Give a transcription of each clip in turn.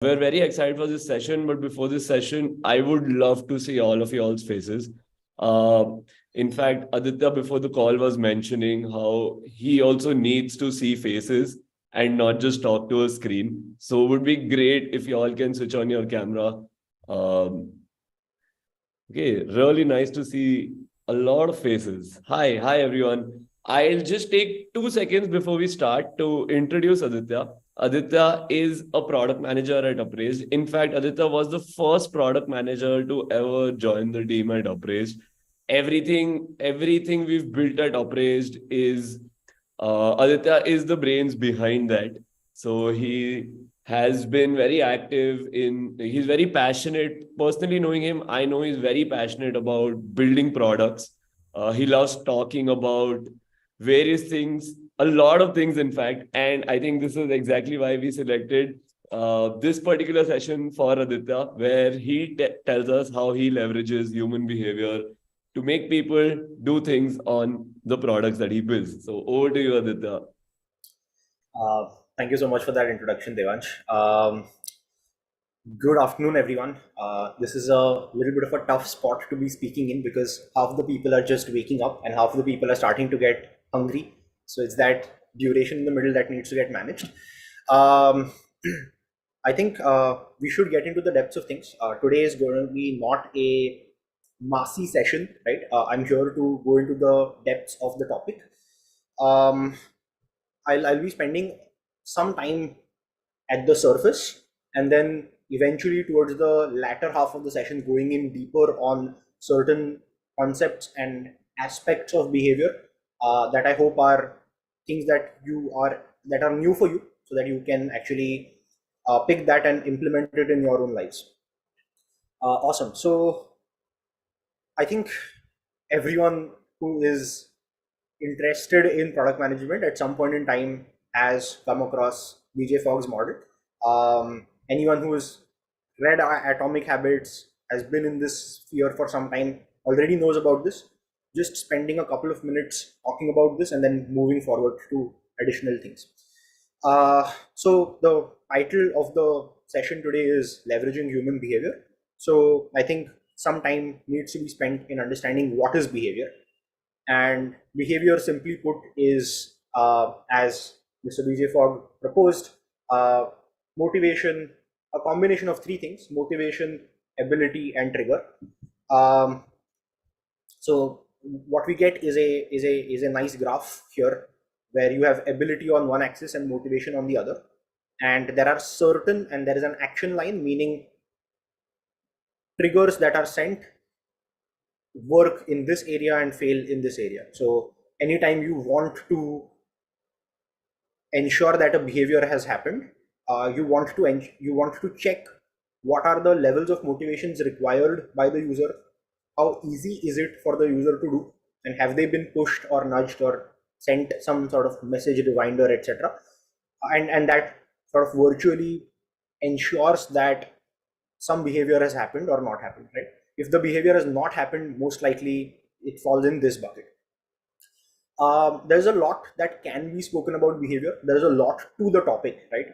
We're very excited for this session, but before this session, I would love to see all of y'all's faces. Uh, in fact, Aditya before the call was mentioning how he also needs to see faces and not just talk to a screen. So it would be great if y'all can switch on your camera. Um, okay, really nice to see a lot of faces. Hi everyone. I'll just take 2 seconds before we start to introduce Aditya. Aditya is a product manager at Upraised. In fact, Aditya was the first product manager to ever join the team at Upraised. Everything we've built at Upraised is Aditya is the brains behind that. So he has been very active he's very passionate. Personally knowing him, I know he's very passionate about building products. He loves talking about various things, a lot of things, in fact. And I think this is exactly why we selected this particular session for Aditya, where he tells us how he leverages human behavior to make people do things on the products that he builds. So over to you, Aditya. Thank you so much for that introduction, Devansh. Good afternoon, everyone. This is a little bit of a tough spot to be speaking in because half the people are just waking up and half the people are starting to get hungry. So it's that duration in the middle that needs to get managed. Um, I think we should get into the depths of things. Today is going to be not a massy session, right? I'm here to go into the depths of the topic. Um, I'll be spending some time at the surface and then eventually towards the latter half of the session going in deeper on certain concepts and aspects of behavior that I hope are things that are new for you so that you can actually pick that and implement it in your own lives. Awesome. So I think everyone who is interested in product management at some point in time has come across BJ Fogg's model. Anyone who has read Atomic Habits, has been in this sphere for some time, already knows about this. Just spending a couple of minutes talking about this and then moving forward to additional things. So the title of the session today is Leveraging Human Behavior. So I think some time needs to be spent in understanding what is behavior. And behavior, simply put, is as Mr. BJ Fogg proposed, motivation, a combination of three things: motivation, ability, and trigger. Um, so what we get is a nice graph here, where you have ability on one axis and motivation on the other, and there are certain and there is an action line, meaning triggers that are sent work in this area and fail in this area. So anytime you want to ensure that a behavior has happened, you want to check what are the levels of motivations required by the user, how easy is it for the user to do, and have they been pushed or nudged or sent some sort of message reminder, etc. And that sort of virtually ensures that some behavior has happened or not happened, right? If the behavior has not happened, most likely it falls in this bucket. There's a lot that can be spoken about behavior. There's a lot to the topic, right?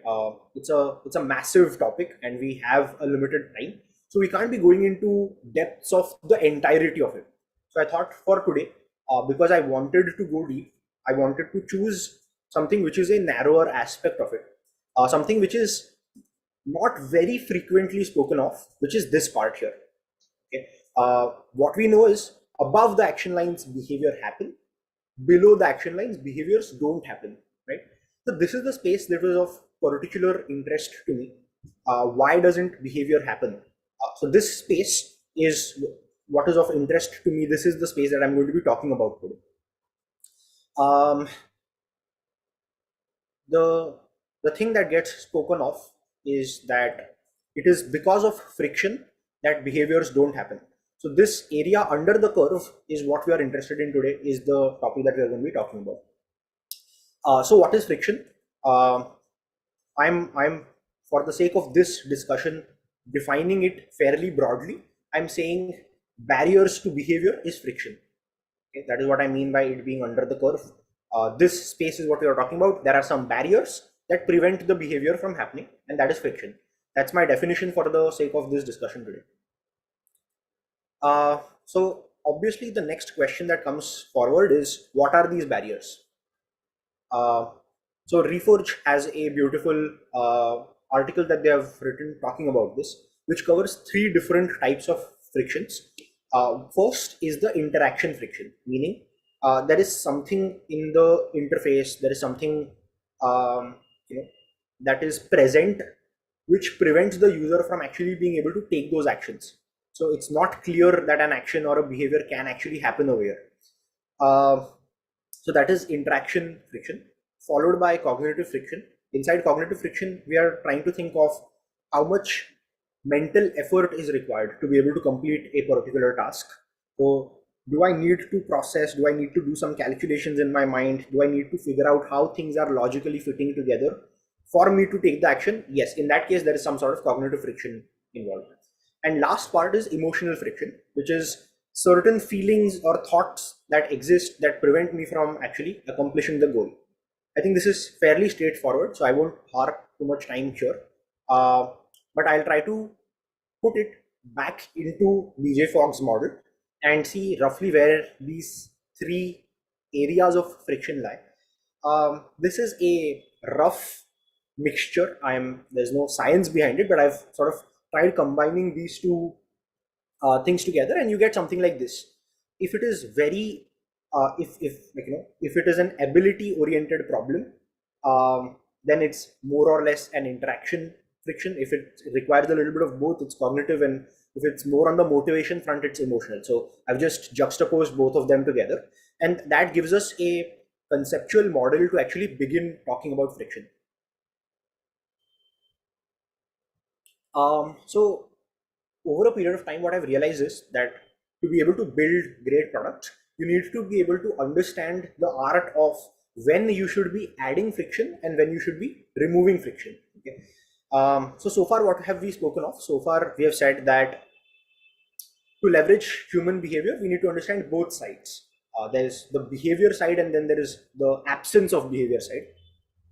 It's a massive topic, and we have a limited time, so we can't be going into depths of the entirety of it. So I thought for today, because I wanted to go deep, I wanted to choose something which is a narrower aspect of it, something which is not very frequently spoken of, which is this part here. Okay, what we know is above the action lines, behavior happen. Below the action lines, behaviors don't happen, right? So this is the space that was of particular interest to me. Why doesn't behavior happen? So this space is what is of interest to me. This is the space that I'm going to be talking about today. The thing that gets spoken of is that it is because of friction that behaviors don't happen. So this area under the curve is what we are interested in today, is the topic that we are going to be talking about. So what is friction? I'm for the sake of this discussion defining it fairly broadly. I'm saying barriers to behavior is friction. Okay, that is what I mean by it being under the curve. This space is what we are talking about. There are some barriers that prevent the behavior from happening, and that is friction. That's my definition for the sake of this discussion today. So obviously the next question that comes forward is, what are these barriers? So Reforge has a beautiful article that they have written talking about this, which covers 3 different types of frictions. First is the interaction friction, meaning there is something in the interface, there is something you know, that is present which prevents the user from actually being able to take those actions. So it's not clear that an action or a behavior can actually happen over here. So that is interaction friction, followed by cognitive friction. Inside cognitive friction, we are trying to think of how much mental effort is required to be able to complete a particular task. So do I need to process? Do I need to do some calculations in my mind? Do I need to figure out how things are logically fitting together for me to take the action? Yes, in that case, there is some sort of cognitive friction involved. And last part is emotional friction, which is certain feelings or thoughts that exist that prevent me from actually accomplishing the goal. I think this is fairly straightforward, so I won't harp too much time here. But I'll try to put it back into BJ Fogg's model and see roughly where these 3 areas of friction lie. This is a rough mixture. There's no science behind it, but I've sort of tried combining these 2 things together, and you get something like this. If it is very if it is an ability oriented problem, then it's more or less an interaction friction. If it requires a little bit of both, it's cognitive, and if it's more on the motivation front, it's emotional. So I've just juxtaposed both of them together, and that gives us a conceptual model to actually begin talking about friction. So over a period of time, what I've realized is that to be able to build great products, you need to be able to understand the art of when you should be adding friction and when you should be removing friction. Okay. So far, what have we spoken of? So far, we have said that to leverage human behavior, we need to understand both sides. There's the behavior side, and then there is the absence of behavior side.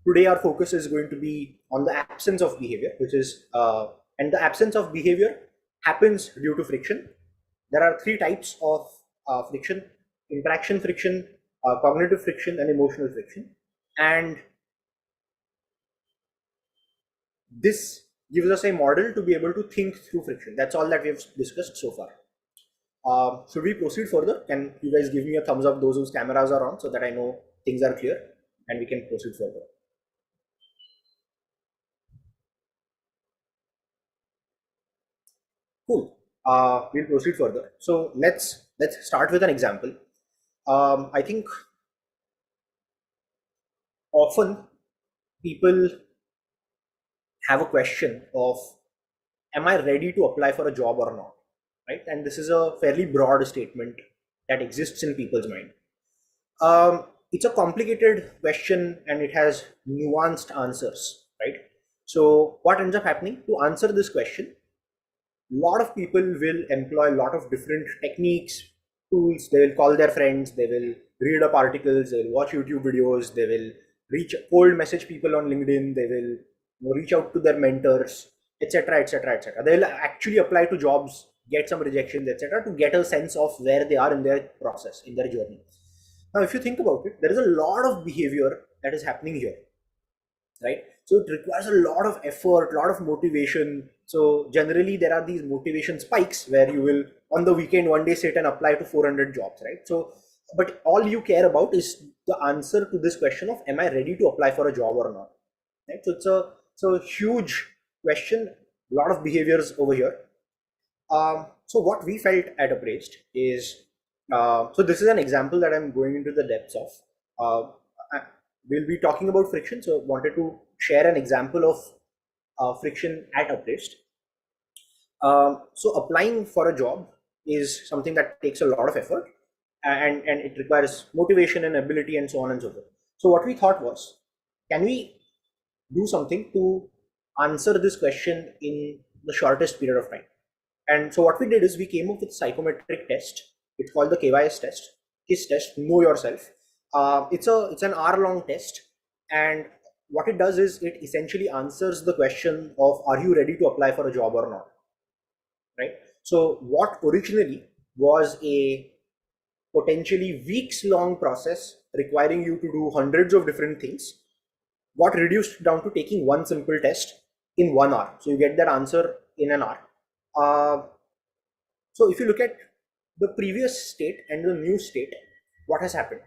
Today, our focus is going to be on the absence of behavior, which is and the absence of behavior happens due to friction. There are 3 types of friction: interaction friction, cognitive friction, and emotional friction. And this gives us a model to be able to think through friction. That's all that we have discussed so far. Should we proceed further? Can you guys give me a thumbs up, those whose cameras are on, so that I know things are clear and we can proceed further? Cool. We'll proceed further. So let's start with an example. I think often people have a question of, am I ready to apply for a job or not? Right? And this is a fairly broad statement that exists in people's mind. It's a complicated question and it has nuanced answers, right? So what ends up happening to answer this question? A lot of people will employ a lot of different techniques, tools. They will call their friends, they will read up articles, they will watch YouTube videos, they will cold message people on LinkedIn, they will reach out to their mentors, etc., etc., etc. They will actually apply to jobs, get some rejections, etc., to get a sense of where they are in their process, in their journey. Now, if you think about it, there is a lot of behavior that is happening here, right? So it requires a lot of effort, a lot of motivation. So generally there are these motivation spikes where you will on the weekend one day sit and apply to 400 jobs, right? So, but all you care about is the answer to this question of, am I ready to apply for a job or not? Right? So it's a huge question, a lot of behaviors over here. So what we felt at Upraised is, so this is an example that I'm going into the depths of. We'll be talking about friction, so wanted to share an example of friction at Upraised. So applying for a job is something that takes a lot of effort, and it requires motivation and ability and so on and so forth. So what we thought was, can we do something to answer this question in the shortest period of time? And so what we did is we came up with a psychometric test. It's called the KYS test, KISS test, Know Yourself. It's an hour-long test, and what it does is it essentially answers the question of, are you ready to apply for a job or not, right? So what originally was a potentially weeks long process requiring you to do hundreds of different things got reduced down to taking one simple test in 1 hour. So you get that answer in an hour. So if you look at the previous state and the new state, what has happened?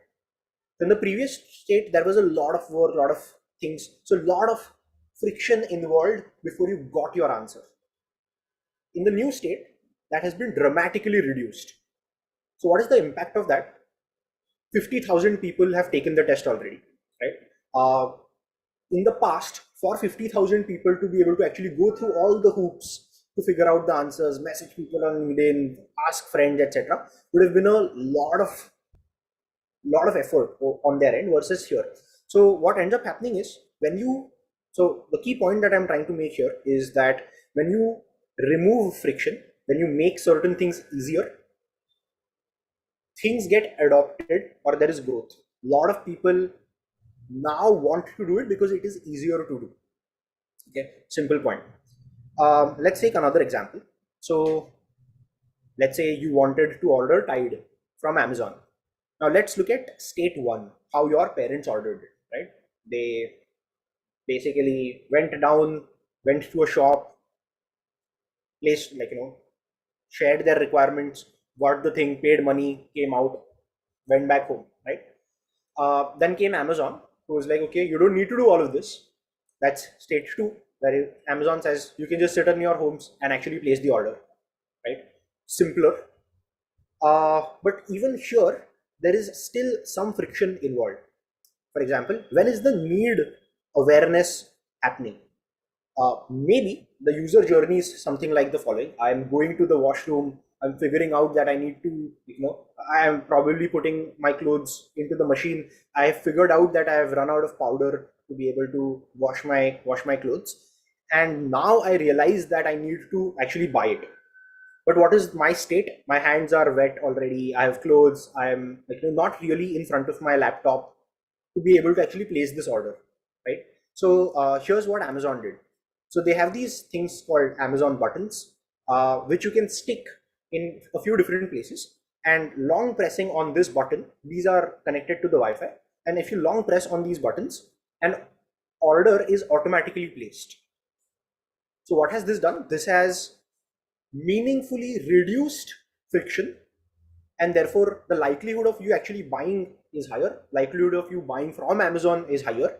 In the previous state, there was a lot of work, a lot of things. So a lot of friction involved before you got your answer. In the new state, that has been dramatically reduced. So what is the impact of that? 50,000 people have taken the test already, right? In the past, for 50,000 people to be able to actually go through all the hoops to figure out the answers, message people on LinkedIn, ask friends, etc., would have been a lot of effort on their end versus here. So what ends up happening is so the key point that I'm trying to make here is that when you remove friction, when you make certain things easier, things get adopted or there is growth. A lot of people now want to do it because it is easier to do. Okay, simple point. Let's take another example. So let's say you wanted to order Tide from Amazon. Now let's look at state one, how your parents ordered it, right? They basically went to a shop, placed, shared their requirements, got the thing, paid money, came out, went back home, right? Then came Amazon, who was like, okay, you don't need to do all of this. That's stage two, where Amazon says you can just sit in your homes and actually place the order, right? Simpler. But even here, there is still some friction involved. For example, when is the need awareness happening? Maybe the user journey is something like the following. I'm going to the washroom. I'm figuring out that I need to, I am probably putting my clothes into the machine. I have figured out that I have run out of powder to be able to wash my clothes. And now I realize that I need to actually buy it. But what is my state? My hands are wet already. I have clothes. I am not really in front of my laptop to be able to actually place this order, right? So here's what Amazon did. So they have these things called Amazon buttons, which you can stick in a few different places. And long pressing on this button, these are connected to the Wi-Fi. And if you long press on these buttons, an order is automatically placed. So what has this done? This has meaningfully reduced friction, and therefore the likelihood of you actually buying is higher, likelihood of you buying from Amazon is higher,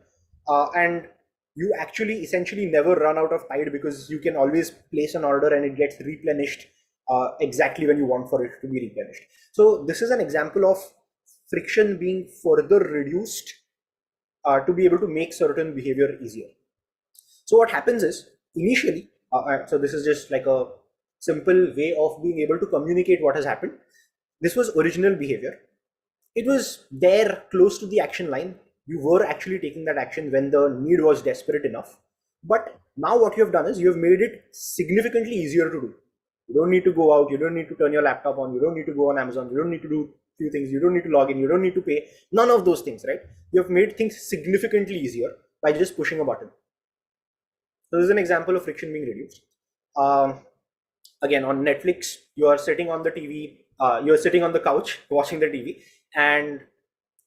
and you actually essentially never run out of Tide because you can always place an order and it gets replenished exactly when you want for it to be replenished. So this is an example of friction being further reduced to be able to make certain behavior easier. So what happens is initially, so this is just like a simple way of being able to communicate what has happened. This was original behavior. It was there close to the action line. You were actually taking that action when the need was desperate enough. But now what you have done is you have made it significantly easier to do. You don't need to go out. You don't need to turn your laptop on. You don't need to go on Amazon. You don't need to do few things. You don't need to log in. You don't need to pay. None of those things, right? You have made things significantly easier by just pushing a button. So this is an example of friction being reduced. Again, on Netflix, you are sitting on the TV, you're sitting on the couch watching the TV, and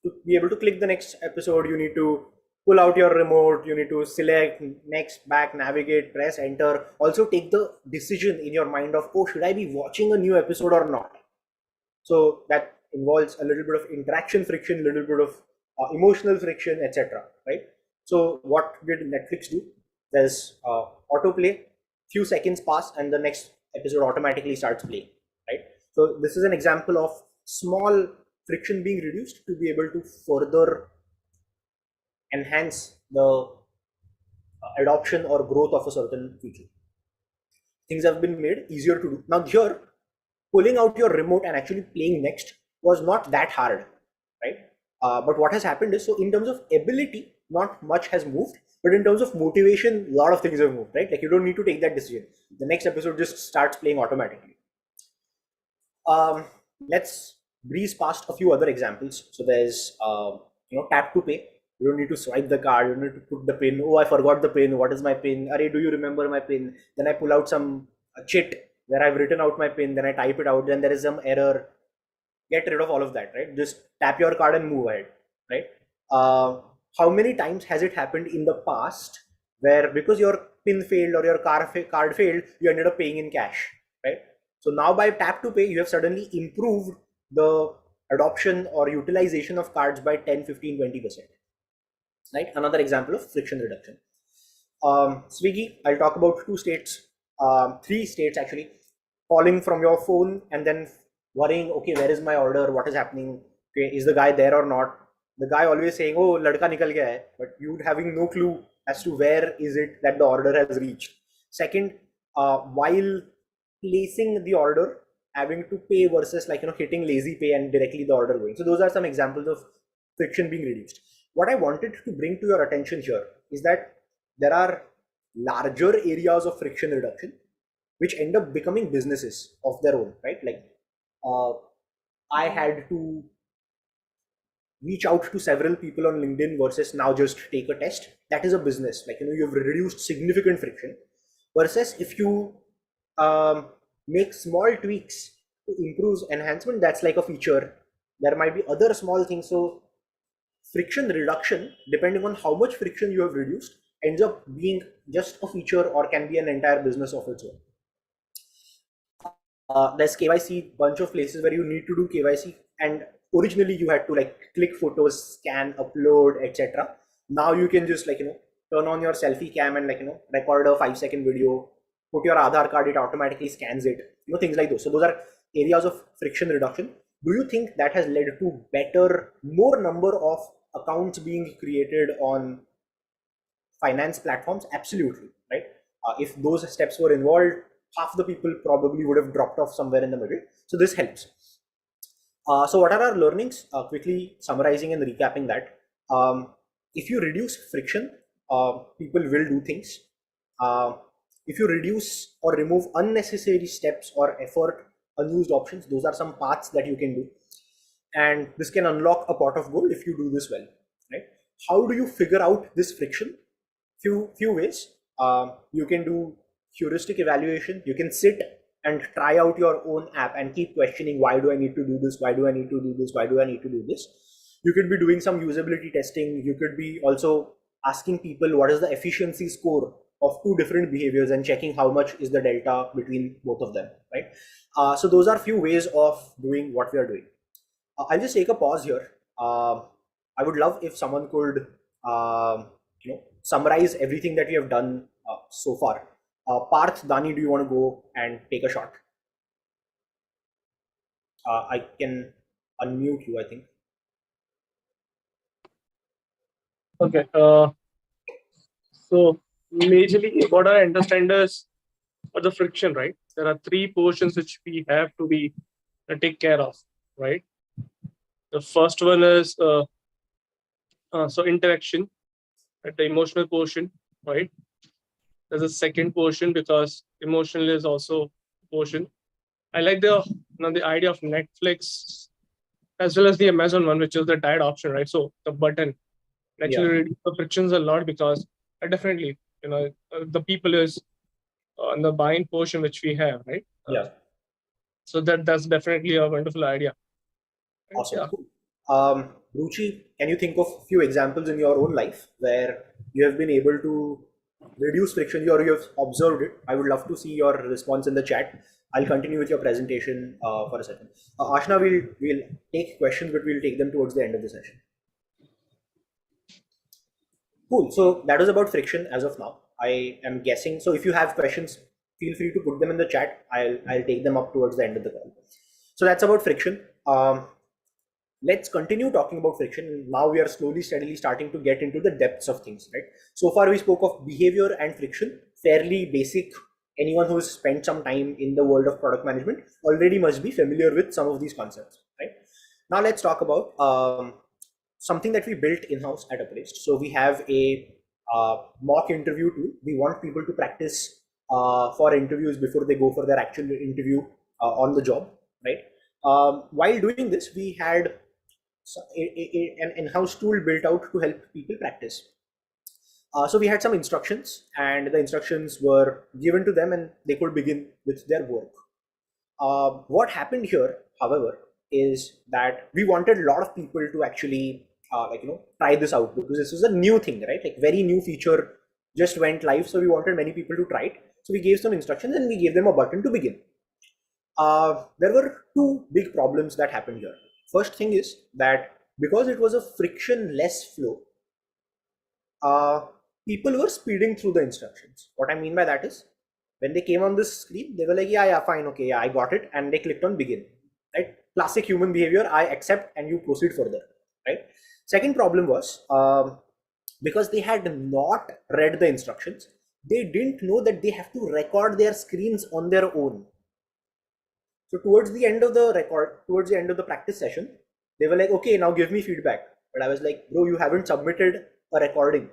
to be able to click the next episode, you need to pull out your remote, you need to select next, back, navigate, press enter. Also take the decision in your mind of, oh, should I be watching a new episode or not? So that involves a little bit of interaction friction, a little bit of emotional friction, etc. Right? So what did Netflix do? There's autoplay, few seconds pass and the next episode automatically starts playing, right? So this is an example of small friction being reduced to be able to further enhance the adoption or growth of a certain feature. Things have been made easier to do. Now here, pulling out your remote and actually playing next was not that hard, right? But what has happened is, so in terms of ability, not much has moved, but in terms of motivation, a lot of things have moved, right? Like you don't need to take that decision. The next episode just starts playing automatically. Let's breeze past a few other examples. So there's, tap to pay. You don't need to swipe the card. You don't need to put the pin. Oh, I forgot the pin. What is my pin? Array, do you remember my pin? Then I pull out some chit where I've written out my pin. Then I type it out. Then there is some error. Get rid of all of that, right? Just tap your card and move ahead, right? How many times has it happened in the past where because your pin failed or your card failed, you ended up paying in cash, right? So now by tap to pay, you have suddenly improved the adoption or utilization of cards by 10, 15, 20%, right? Another example of friction reduction. Swiggy, I'll talk about three states actually. Calling from your phone and then worrying, okay, where is my order? What is happening? Okay, is the guy there or not? The guy always saying, oh, ladka nikal gaya hai, but you having no clue as to where is it that the order has reached. Second, while placing the order, having to pay versus hitting lazy pay and directly the order going. So those are some examples of friction being reduced. What I wanted to bring to your attention here is that there are larger areas of friction reduction which end up becoming businesses of their own, right? Like I had to reach out to several people on LinkedIn versus now just take a test. That is a business. You've reduced significant friction versus if you make small tweaks to improve enhancement, that's like a feature. There might be other small things. So friction reduction, depending on how much friction you have reduced, ends up being just a feature or can be an entire business of its own. There's KYC, bunch of places where you need to do KYC, and originally you had to click photos, scan, upload, etc. Now you can just turn on your selfie cam and record a 5-second video, put your Aadhaar card, it automatically scans it, things like those. So those are areas of friction reduction. Do you think that has led to more number of accounts being created on finance platforms? Absolutely, right? If those steps were involved, half the people probably would have dropped off somewhere in the middle. So this helps. So what are our learnings? Quickly summarizing and recapping that. If you reduce friction, people will do things. If you reduce or remove unnecessary steps or effort, unused options, those are some paths that you can do. And this can unlock a pot of gold if you do this well, right? How do you figure out this friction? Few ways. You can do heuristic evaluation. You can sit and try out your own app and keep questioning, why do I need to do this? Why do I need to do this? Why do I need to do this? You could be doing some usability testing. You could be also asking people what is the efficiency score of two different behaviors and checking how much is the delta between both of them, right? So those are few ways of doing what we are doing. I'll just take a pause here. I would love if someone could summarize everything that we have done so far. Parth, Dani, do you want to go and take a shot? I can unmute you, I think. Okay. So majorly what I understand is the friction, right? There are three portions which we have to be take care of, right? The first one is so interaction, right? The emotional portion, right? There's a second portion because emotional is also portion. I like the the idea of Netflix as well as the Amazon one, which is the diet option, right? So the button actually reduce the frictions a lot because definitely the people is on the buying portion which we have, right? So that's definitely a wonderful idea. Awesome. Yeah. Ruchi, can you think of a few examples in your own life where you have been able to reduce friction or you have observed it? I would love to see your response in the chat. I'll continue with your presentation for a second. Ashna, we'll take questions, but we'll take them towards the end of the session. Cool. So that was about friction as of now. I am guessing. So if you have questions, feel free to put them in the chat. I'll take them up towards the end of the call. So that's about friction. Let's continue talking about friction. Now we are slowly, steadily starting to get into the depths of things, right? So far we spoke of behavior and friction, fairly basic. Anyone who's spent some time in the world of product management already must be familiar with some of these concepts, right? Now let's talk about something that we built in-house at Upraised. So we have a mock interview tool. We want people to practice for interviews before they go for their actual interview on the job, right? While doing this, we had an in-house tool built out to help people practice. So we had some instructions, and the instructions were given to them, and they could begin with their work. What happened here, however, is that we wanted a lot of people to actually try this out, because this was a new thing, right? Like very new feature just went live, so we wanted many people to try it. So we gave some instructions and we gave them a button to begin. There were two big problems that happened here. First thing is that because it was a frictionless flow, people were speeding through the instructions. What I mean by that is, when they came on this screen, they were like, yeah, fine, okay, yeah, I got it, and they clicked on begin, right? Classic human behavior, I accept, and you proceed further, right? Second problem was, because they had not read the instructions, they didn't know that they have to record their screens on their own. So towards the end of the practice session, they were like, okay, now give me feedback. But I was like, bro, you haven't submitted a recording.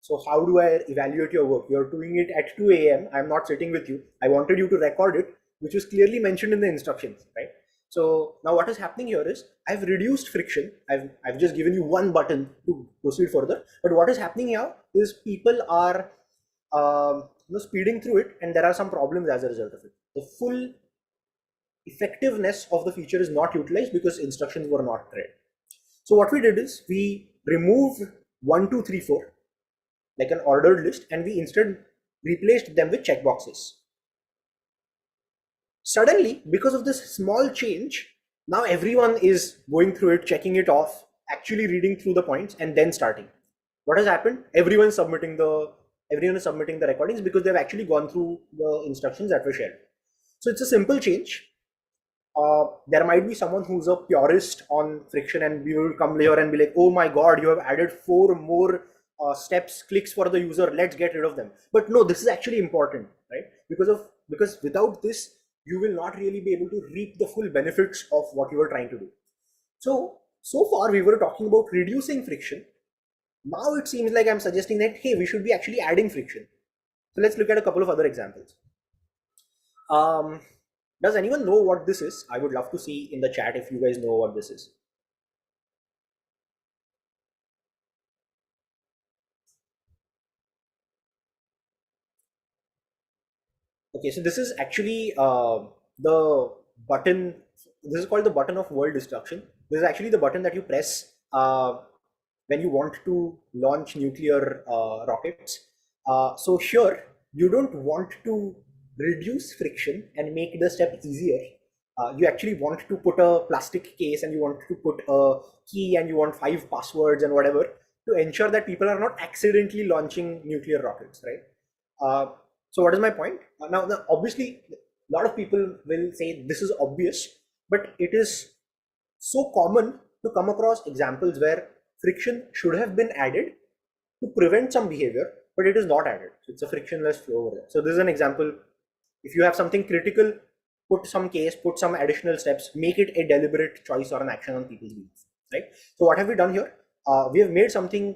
So how do I evaluate your work? You're doing it at 2 a.m. I'm not sitting with you. I wanted you to record it, which was clearly mentioned in the instructions, right? So now what is happening here is, I've reduced friction. I've just given you one button to proceed further. But what is happening here is people are speeding through it, and there are some problems as a result of it. The full effectiveness of the feature is not utilized because instructions were not read. So what we did is, we removed 1, 2, 3, 4, like an ordered list, and we instead replaced them with checkboxes. Suddenly, because of this small change, now everyone is going through it, checking it off, actually reading through the points, and then starting. What has happened? Everyone is submitting the recordings because they've actually gone through the instructions that were shared. So it's a simple change. There might be someone who's a purist on friction, and we will come later and be like, oh my god, you have added 4 more steps, clicks for the user, let's get rid of them. But no, this is actually important, right? Because without this, you will not really be able to reap the full benefits of what you are trying to do. So far we were talking about reducing friction. Now it seems like I'm suggesting that, hey, we should be actually adding friction. So let's look at a couple of other examples. Does anyone know what this is? I would love to see in the chat if you guys know what this is. Okay, so this is actually the button. This is called the button of world destruction. This is actually the button that you press when you want to launch nuclear rockets. So here, you don't want to reduce friction and make the step easier. You actually want to put a plastic case, and you want to put a key, and you want 5 passwords and whatever, to ensure that people are not accidentally launching nuclear rockets, right? So what is my point? Now, obviously, a lot of people will say this is obvious, but it is so common to come across examples where friction should have been added to prevent some behavior, but it is not added. So it's a frictionless flow over there. So this is an example. If you have something critical, put some case, put some additional steps, make it a deliberate choice or an action on people's behalf, right? So what have we done here? We have made something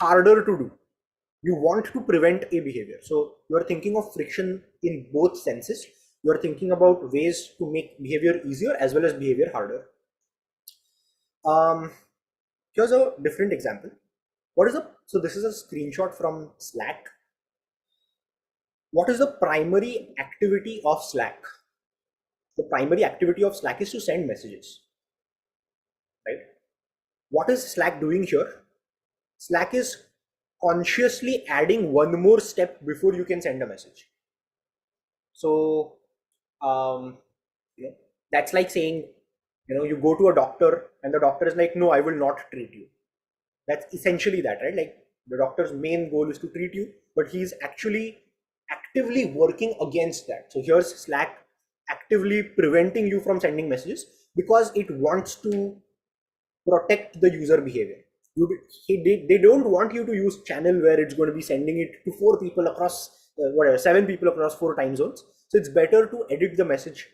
harder to do. You want to prevent a behavior. So you are thinking of friction in both senses. You are thinking about ways to make behavior easier as well as behavior harder. Here's a different example. So this is a screenshot from Slack. What is the primary activity of Slack? The primary activity of Slack is to send messages, right? What is Slack doing here? Slack is consciously adding one more step before you can send a message. So that's like saying, you go to a doctor and the doctor is like, no, I will not treat you. That's essentially that, right? Like, the doctor's main goal is to treat you, but he's actually actively working against that. So here's Slack actively preventing you from sending messages because it wants to protect the user behavior. They don't want you to use channel where it's going to be sending it to 4 people across 7 people across 4 time zones. So it's better to edit the message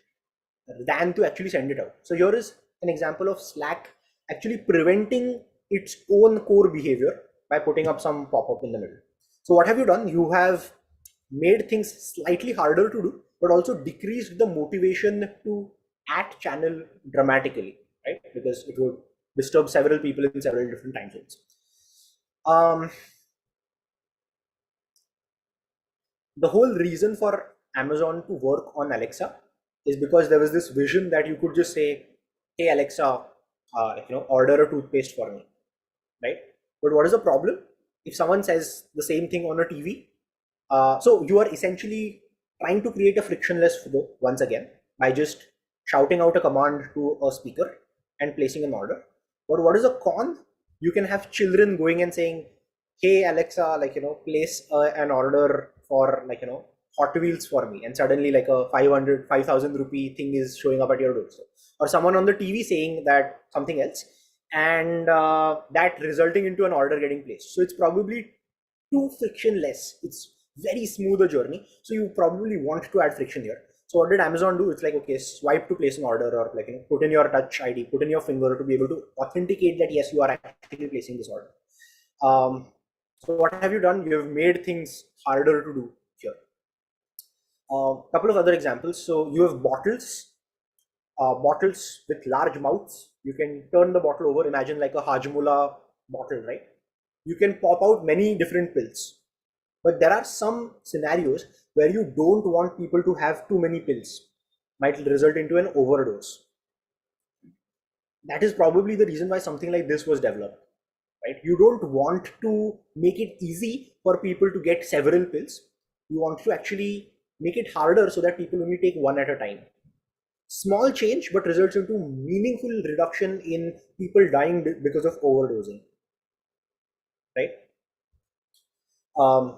than to actually send it out. So here is an example of Slack actually preventing its own core behavior by putting up some pop-up in the middle. So what have you done? You have made things slightly harder to do, but also decreased the motivation to add channel dramatically, right? Because it would disturb several people in several different time zones. The whole reason for Amazon to work on Alexa is because there was this vision that you could just say, "Hey Alexa, order a toothpaste for me," right? But what is the problem? If someone says the same thing on a TV, so you are essentially trying to create a frictionless flow once again by just shouting out a command to a speaker and placing an order. But what is a con? You can have children going and saying, "Hey Alexa, place an order for Hot Wheels for me," and suddenly like a 5,000 rupee thing is showing up at your doorstep, or someone on the TV saying that something else, and that resulting into an order getting placed. So it's probably too frictionless. It's very smooth a journey. So you probably want to add friction here. So what did Amazon do? It's like, okay, swipe to place an order, or put in your touch ID, put in your finger to be able to authenticate that yes, you are actually placing this order. So what have you done? You have made things harder to do here. Couple of other examples. So you have bottles with large mouths. You can turn the bottle over. Imagine like a Hajmola bottle, right? You can pop out many different pills. But there are some scenarios where you don't want people to have too many pills. Might result into an overdose. That is probably the reason why something like this was developed, right? You don't want to make it easy for people to get several pills. You want to actually make it harder so that people only take one at a time. Small change, but results into meaningful reduction in people dying because of overdosing, right?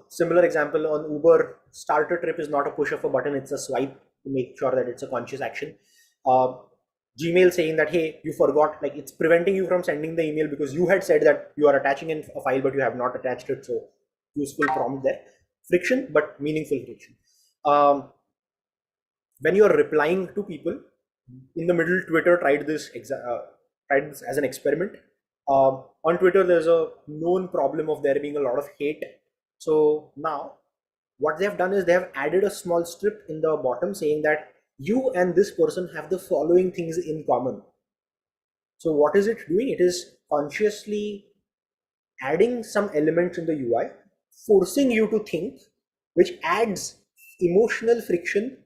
Similar example on Uber, start a trip is not a push of a button, it's a swipe to make sure that it's a conscious action. Gmail saying that, hey, you forgot, like it's preventing you from sending the email because you had said that you are attaching in a file, but you have not attached it. So useful prompt there. Friction, but meaningful friction. When you are replying to people, in the middle, Twitter tried this as an experiment. On Twitter, there's a known problem of there being a lot of hate. So now what they have done is they have added a small strip in the bottom saying that you and this person have the following things in common. So what is it doing? It is consciously adding some elements in the UI, forcing you to think, which adds emotional friction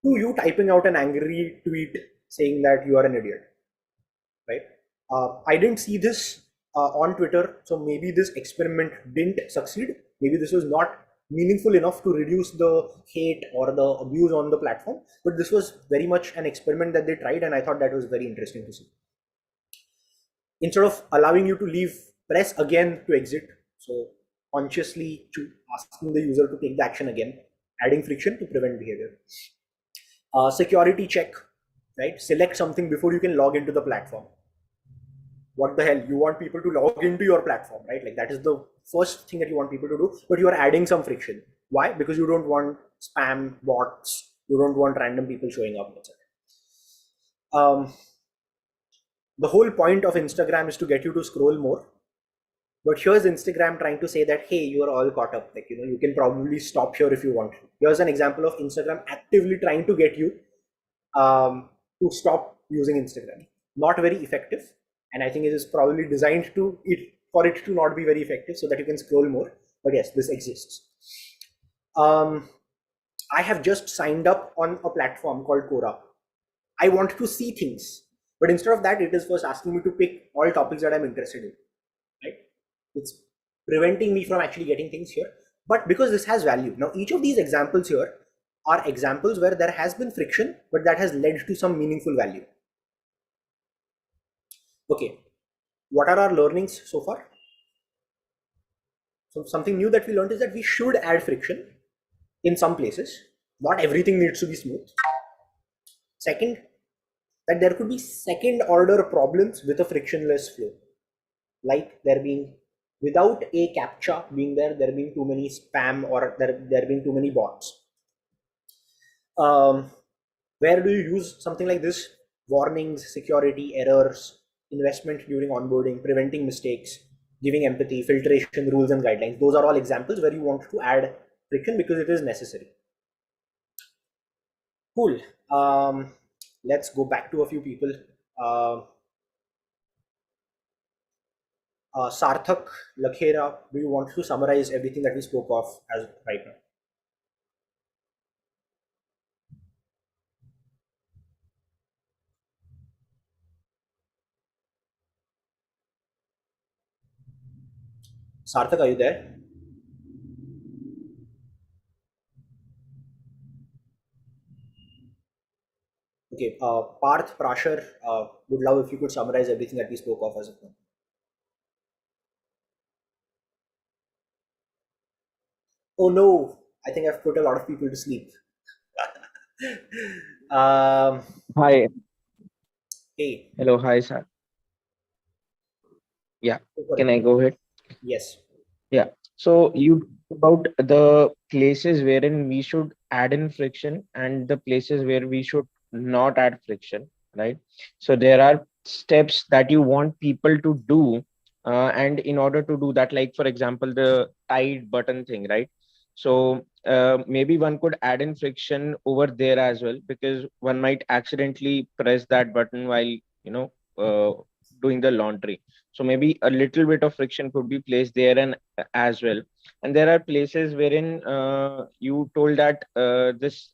to you typing out an angry tweet saying that you are an idiot, right? I didn't see this on Twitter, so maybe this experiment didn't succeed. Maybe this was not meaningful enough to reduce the hate or the abuse on the platform, but this was very much an experiment that they tried, and I thought that was very interesting to see. Instead of allowing you to leave, press again to exit. So consciously asking the user to take the action again, adding friction to prevent behavior. Security check, right? Select something before you can log into the platform. What the hell? You want people to log into your platform, right? Like that is the first thing that you want people to do, but you are adding some friction. Why? Because you don't want spam bots, you don't want random people showing up, etc. The whole point of Instagram is to get you to scroll more. But here's Instagram trying to say that, hey, you are all caught up. Like, you can probably stop here if you want to. Here's an example of Instagram actively trying to get you to stop using Instagram. Not very effective. And I think it is probably designed for it to not be very effective so that you can scroll more. But yes, this exists. I have just signed up on a platform called Quora. I want to see things. But instead of that, it is first asking me to pick all topics that I'm interested in. Right? It's preventing me from actually getting things here. But because this has value. Now, each of these examples here are examples where there has been friction, but that has led to some meaningful value. Okay, what are our learnings so far? So something new that we learned is that we should add friction in some places. Not everything needs to be smooth. Second, that there could be second order problems with a frictionless flow. Like there being, without a CAPTCHA being there being too many spam or there being too many bots. Where do you use something like this? Warnings, security, errors, investment during onboarding, preventing mistakes, giving empathy, filtration, rules and guidelines. Those are all examples where you want to add friction because it is necessary. Cool. Let's go back to a few people. Sarthak, Lakhera, do you want to summarize everything that we spoke of as right now? Sarthak, are you there? Okay, Parth, Prashar, would love if you could summarize everything that we spoke of as of now. Oh no, I think I've put a lot of people to sleep. um, Hi, hey, hello, hi, sir. Yeah, go for can it. I go ahead? Yes. Yeah. So you talked about the places wherein we should add in friction and the places where we should not add friction, right? So there are steps that you want people to do, and in order to do that, like for example, the tide button thing, right? So maybe one could add in friction over there as well, because one might accidentally press that button while, doing the laundry. So maybe a little bit of friction could be placed there and as well. And there are places wherein you told that this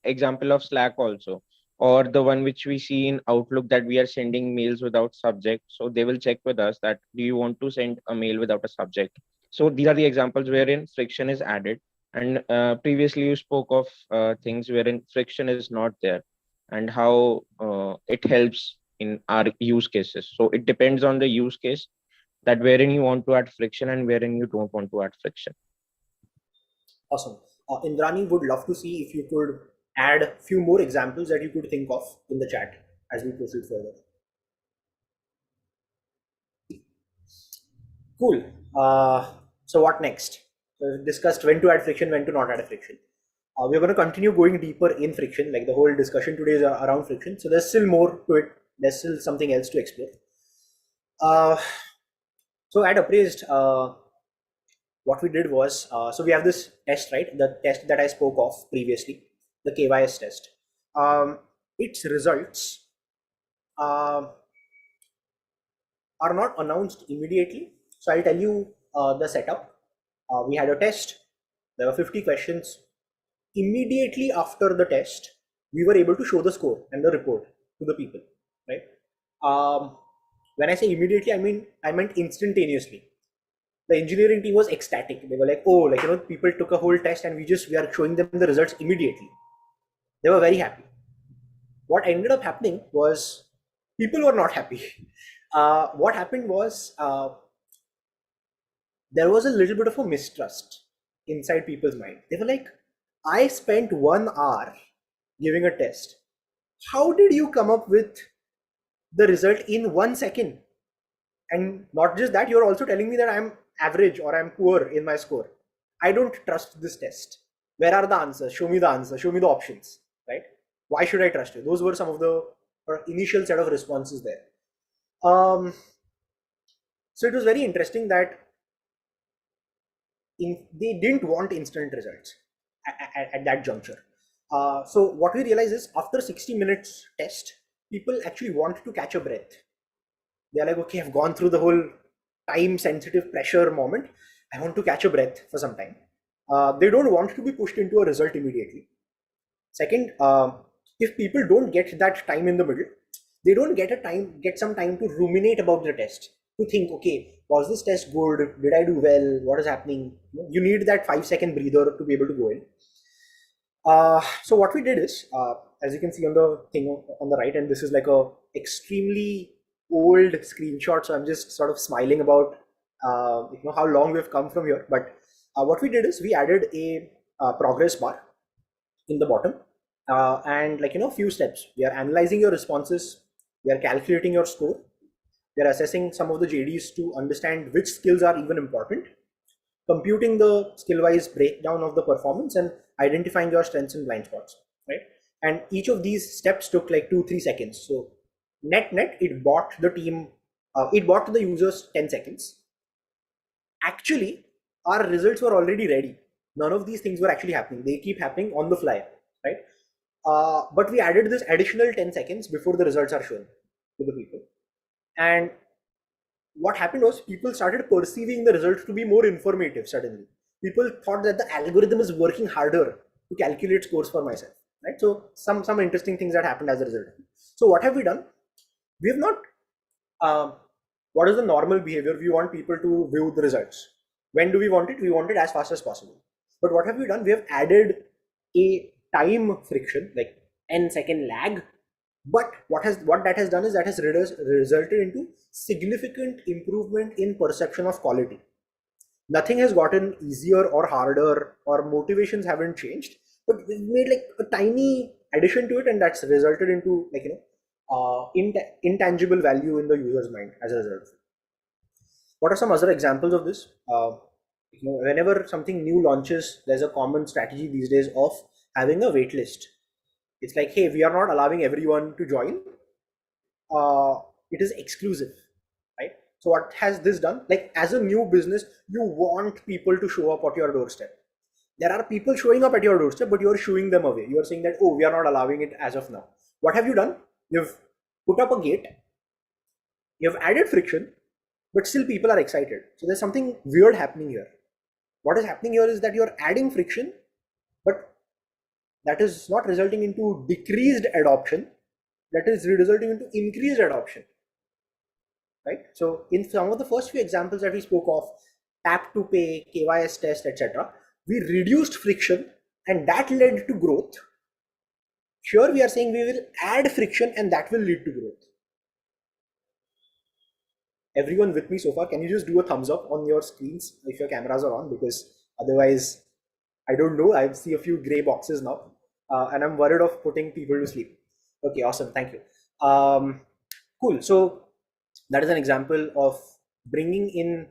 example of Slack also, or the one which we see in Outlook, that we are sending mails without subject. So they will check with us that do you want to send a mail without a subject. So these are the examples wherein friction is added. And previously you spoke of things wherein friction is not there, and how it helps in our use cases. So it depends on the use case, that wherein you want to add friction and wherein you don't want to add friction. Awesome. Indrani, would love to see if you could add a few more examples that you could think of in the chat as we proceed further. Cool. So what next? So we've discussed when to add friction, when to not add friction. We're going to continue going deeper in friction. Like the whole discussion today is around friction. So there's still more to it. There's still something else to explore. So at Upraised, what we did was, so we have this test, right? The test that I spoke of previously, the KYS test. Its results uh, are not announced immediately. So I'll tell you the setup. We had a test. There were 50 questions. Immediately after the test, we were able to show the score and the report to the people, right? When I say immediately, I meant instantaneously. The engineering team was ecstatic. They were like, oh, like, people took a whole test and we are showing them the results immediately. They were very happy. What ended up happening was people were not happy. What happened was there was a little bit of a mistrust inside people's mind. They were like, I spent 1 hour giving a test. How did you come up with the result in 1 second? And not just that, you're also telling me that I'm average or I'm poor in my score. I don't trust this test. Where are the answers? Show me the answers. Show me the options, right? Why should I trust you? Those were some of the initial set of responses there. So it was very interesting that they didn't want instant results at that juncture. So what we realize is after 60 minutes test, people actually want to catch a breath. They're like, okay, I've gone through the whole time sensitive pressure moment. I want to catch a breath for some time. They don't want to be pushed into a result immediately. Second, if people don't get that time in the middle, they don't get some time to ruminate about the test, to think, okay, was this test good? Did I do well? What is happening? You need that 5-second breather to be able to go in. So what we did is, as you can see on the thing on the right, and this is like a extremely old screenshot, so I'm just sort of smiling about how long we've come from here. But what we did is we added a progress bar in the bottom, and few steps. We are analyzing your responses, we are calculating your score, we are assessing some of the JDs to understand which skills are even important, computing the skill-wise breakdown of the performance, and identifying your strengths and blind spots, right? And each of these steps took like 2-3 seconds. So net it bought the team, it bought the users 10 seconds. Actually, our results were already ready. None of these things were actually happening. They keep happening on the fly, right? But we added this additional 10 seconds before the results are shown to the people. And what happened was people started perceiving the results to be more informative suddenly. People thought that the algorithm is working harder to calculate scores for myself, right? So some interesting things that happened as a result. So what have we done? We have not, what is the normal behavior? We want people to view the results. When do we want it? We want it as fast as possible. But what have we done? We have added a time friction, like n-second lag. But what that has done is that has resulted into significant improvement in perception of quality. Nothing has gotten easier or harder, or motivations haven't changed, but we've made like a tiny addition to it, and that's resulted into like intangible value in the user's mind as a result. What are some other examples of this? Whenever something new launches, there's a common strategy these days of having a wait list. It's like, hey, we are not allowing everyone to join. It is exclusive, right? So what has this done? Like, as a new business, you want people to show up at your doorstep. There are people showing up at your doorstep, but you're shooing them away. You're saying that, oh, we are not allowing it as of now. What have you done? You've put up a gate. You've added friction, but still people are excited. So there's something weird happening here. What is happening here is that you're adding friction, but that is not resulting into decreased adoption. That is resulting into increased adoption, right? So in some of the first few examples that we spoke of, tap to pay, KYS test, etc., we reduced friction and that led to growth. Here we are saying we will add friction and that will lead to growth. Everyone with me so far, can you just do a thumbs up on your screens if your cameras are on? Because otherwise, I don't know. I see a few gray boxes now, and I'm worried of putting people to sleep. Okay, awesome. Thank you. Cool. So that is an example of bringing in,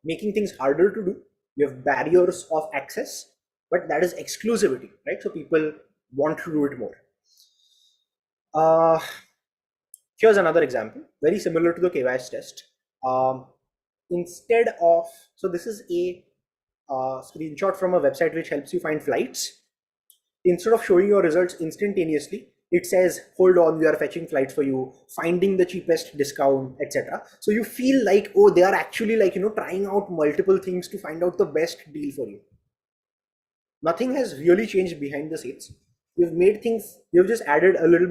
making things harder to do. You have barriers of access, but that is exclusivity, right? So people want to do it more. Here's another example, very similar to the KYS test. Instead of, so this is a screenshot from a website which helps you find flights. Instead of showing your results instantaneously, it says, hold on, we are fetching flights for you, finding the cheapest discount, etc. So you feel like, oh, they are actually like, trying out multiple things to find out the best deal for you. Nothing has really changed behind the scenes. You've made things, you've just added a little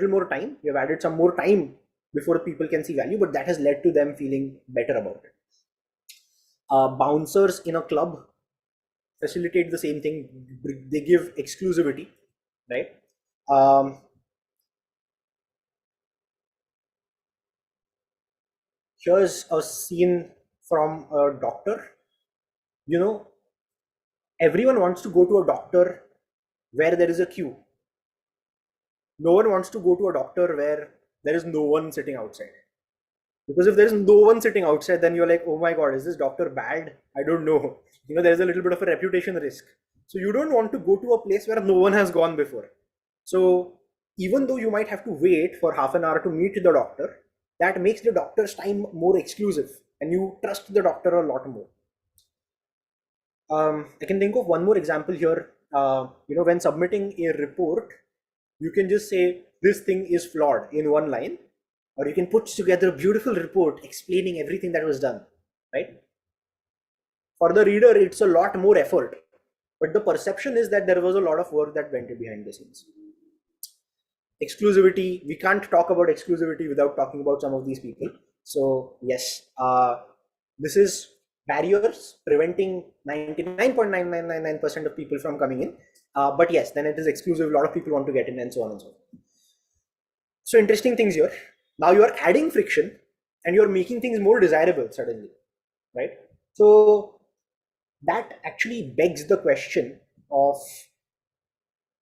more time. You've added some more time before people can see value, but that has led to them feeling better about it. Bouncers in a club facilitate the same thing. They give exclusivity, right? Here's a scene from a doctor. Everyone wants to go to a doctor where there is a queue. No one wants to go to a doctor where there is no one sitting outside. Because if there is no one sitting outside, then you're like, oh my God, is this doctor bad? I don't know. There's a little bit of a reputation risk. So you don't want to go to a place where no one has gone before. So even though you might have to wait for half an hour to meet the doctor, that makes the doctor's time more exclusive and you trust the doctor a lot more. I can think of one more example here. When submitting a report, you can just say this thing is flawed in one line, or you can put together a beautiful report explaining everything that was done, right? For the reader, it's a lot more effort, but the perception is that there was a lot of work that went behind the scenes. Exclusivity, we can't talk about exclusivity without talking about some of these people. So yes, this is barriers preventing 99.9999% of people from coming in. But yes, then it is exclusive. A lot of people want to get in and so on and so on. So interesting things here. Now you are adding friction and you're making things more desirable suddenly, right? So that actually begs the question of,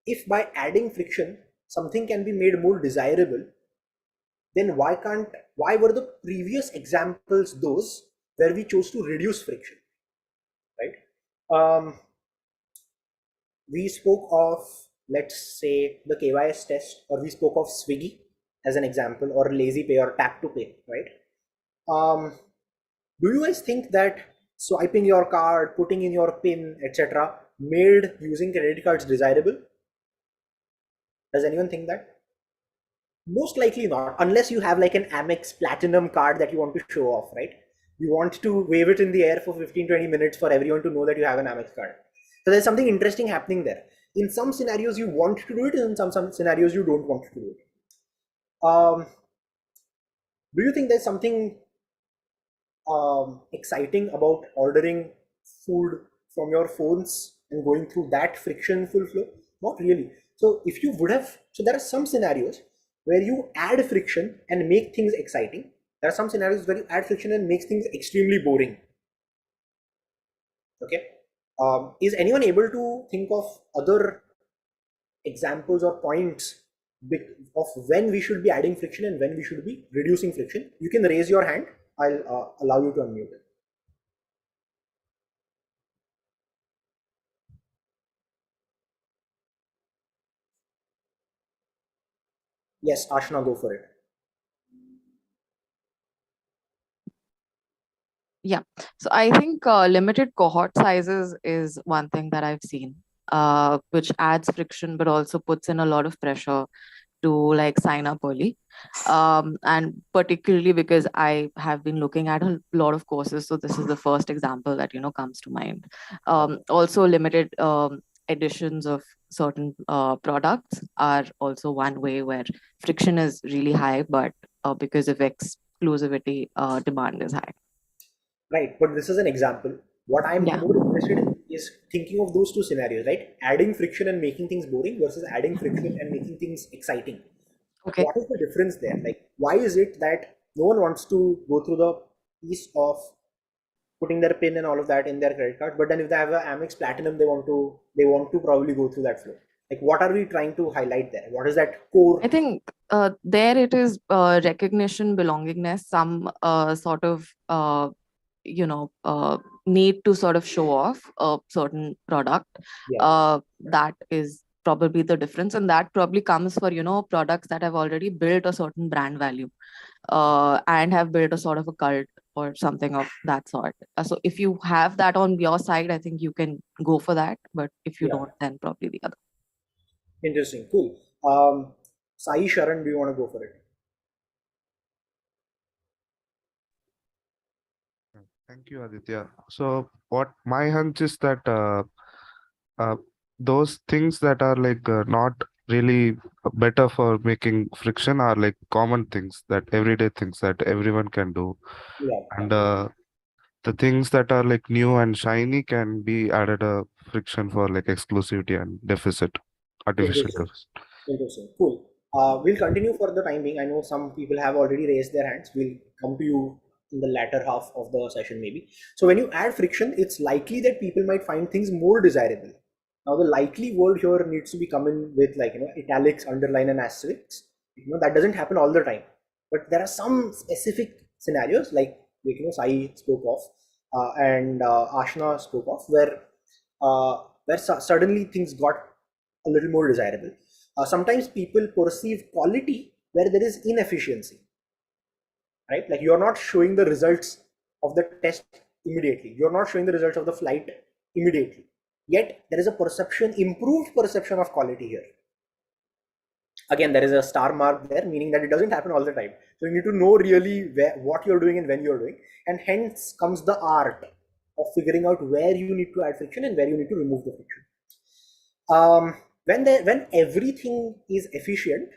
if by adding friction, something can be made more desirable, then why were the previous examples those where we chose to reduce friction, right? We spoke of, let's say, the KYS test, or we spoke of Swiggy as an example, or lazy pay or tap to pay, right? Do you guys think that swiping your card, putting in your PIN, etc., made using credit cards desirable? Does anyone think that? Most likely not, unless you have like an Amex Platinum card that you want to show off, right? You want to wave it in the air for 15-20 minutes for everyone to know that you have an Amex card. So there's something interesting happening there. In some scenarios you want to do it, and in some scenarios you don't want to do it. Do you think there's something exciting about ordering food from your phones and going through that frictionful flow? Not really. So if you would have, so there are some scenarios where you add friction and make things exciting. There are some scenarios where you add friction and makes things extremely boring. Okay. Is anyone able to think of other examples or points of when we should be adding friction and when we should be reducing friction? You can raise your hand. I'll allow you to unmute it. Yes, Ashna, go for it. Yeah. So I think limited cohort sizes is one thing that I've seen, which adds friction, but also puts in a lot of pressure to like sign up early. And particularly because I have been looking at a lot of courses. So this is the first example that, comes to mind. Also limited editions of certain products are also one way where friction is really high, but because of exclusivity, demand is high. Right, but this is an example. What I'm more interested in is thinking of those two scenarios, right? Adding friction and making things boring versus adding friction and making things exciting. Okay. What is the difference there? Like, why is it that no one wants to go through the piece of putting their PIN and all of that in their credit card, but then if they have an Amex Platinum, they want to probably go through that flow? Like, what are we trying to highlight there? What is that core? I think there it is recognition, belongingness, some sort of need to sort of show off a certain product. That is probably the difference, and that probably comes for products that have already built a certain brand value and have built a sort of a cult or something of that sort. So if you have that on your side, I think you can go for that, but if you don't, then probably the other. Interesting. Cool. Sai, Sharan, do you want to go for it? Thank you, Aditya. So what my hunch is that those things that are like not really better for making friction are like common things, that everyday things that everyone can do. And the things that are like new and shiny can be added a friction for like exclusivity and deficit, artificial deficit. Interesting. Cool. We'll continue for the time being. I know some people have already raised their hands. We'll come to you in the latter half of the session maybe. So when you add friction, it's likely that people might find things more desirable. Now the likely word here needs to be coming with like, italics, underline and asterisks. That doesn't happen all the time. But there are some specific scenarios like Sai spoke of and Ashna spoke of where suddenly things got a little more desirable. Sometimes people perceive quality where there is inefficiency, right? Like you're not showing the results of the test immediately. You're not showing the results of the flight immediately. Yet there is a improved perception of quality here. Again, there is a star mark there, meaning that it doesn't happen all the time. So you need to know really what you're doing and when you're doing. And hence comes the art of figuring out where you need to add friction and where you need to remove the friction. When everything is efficient,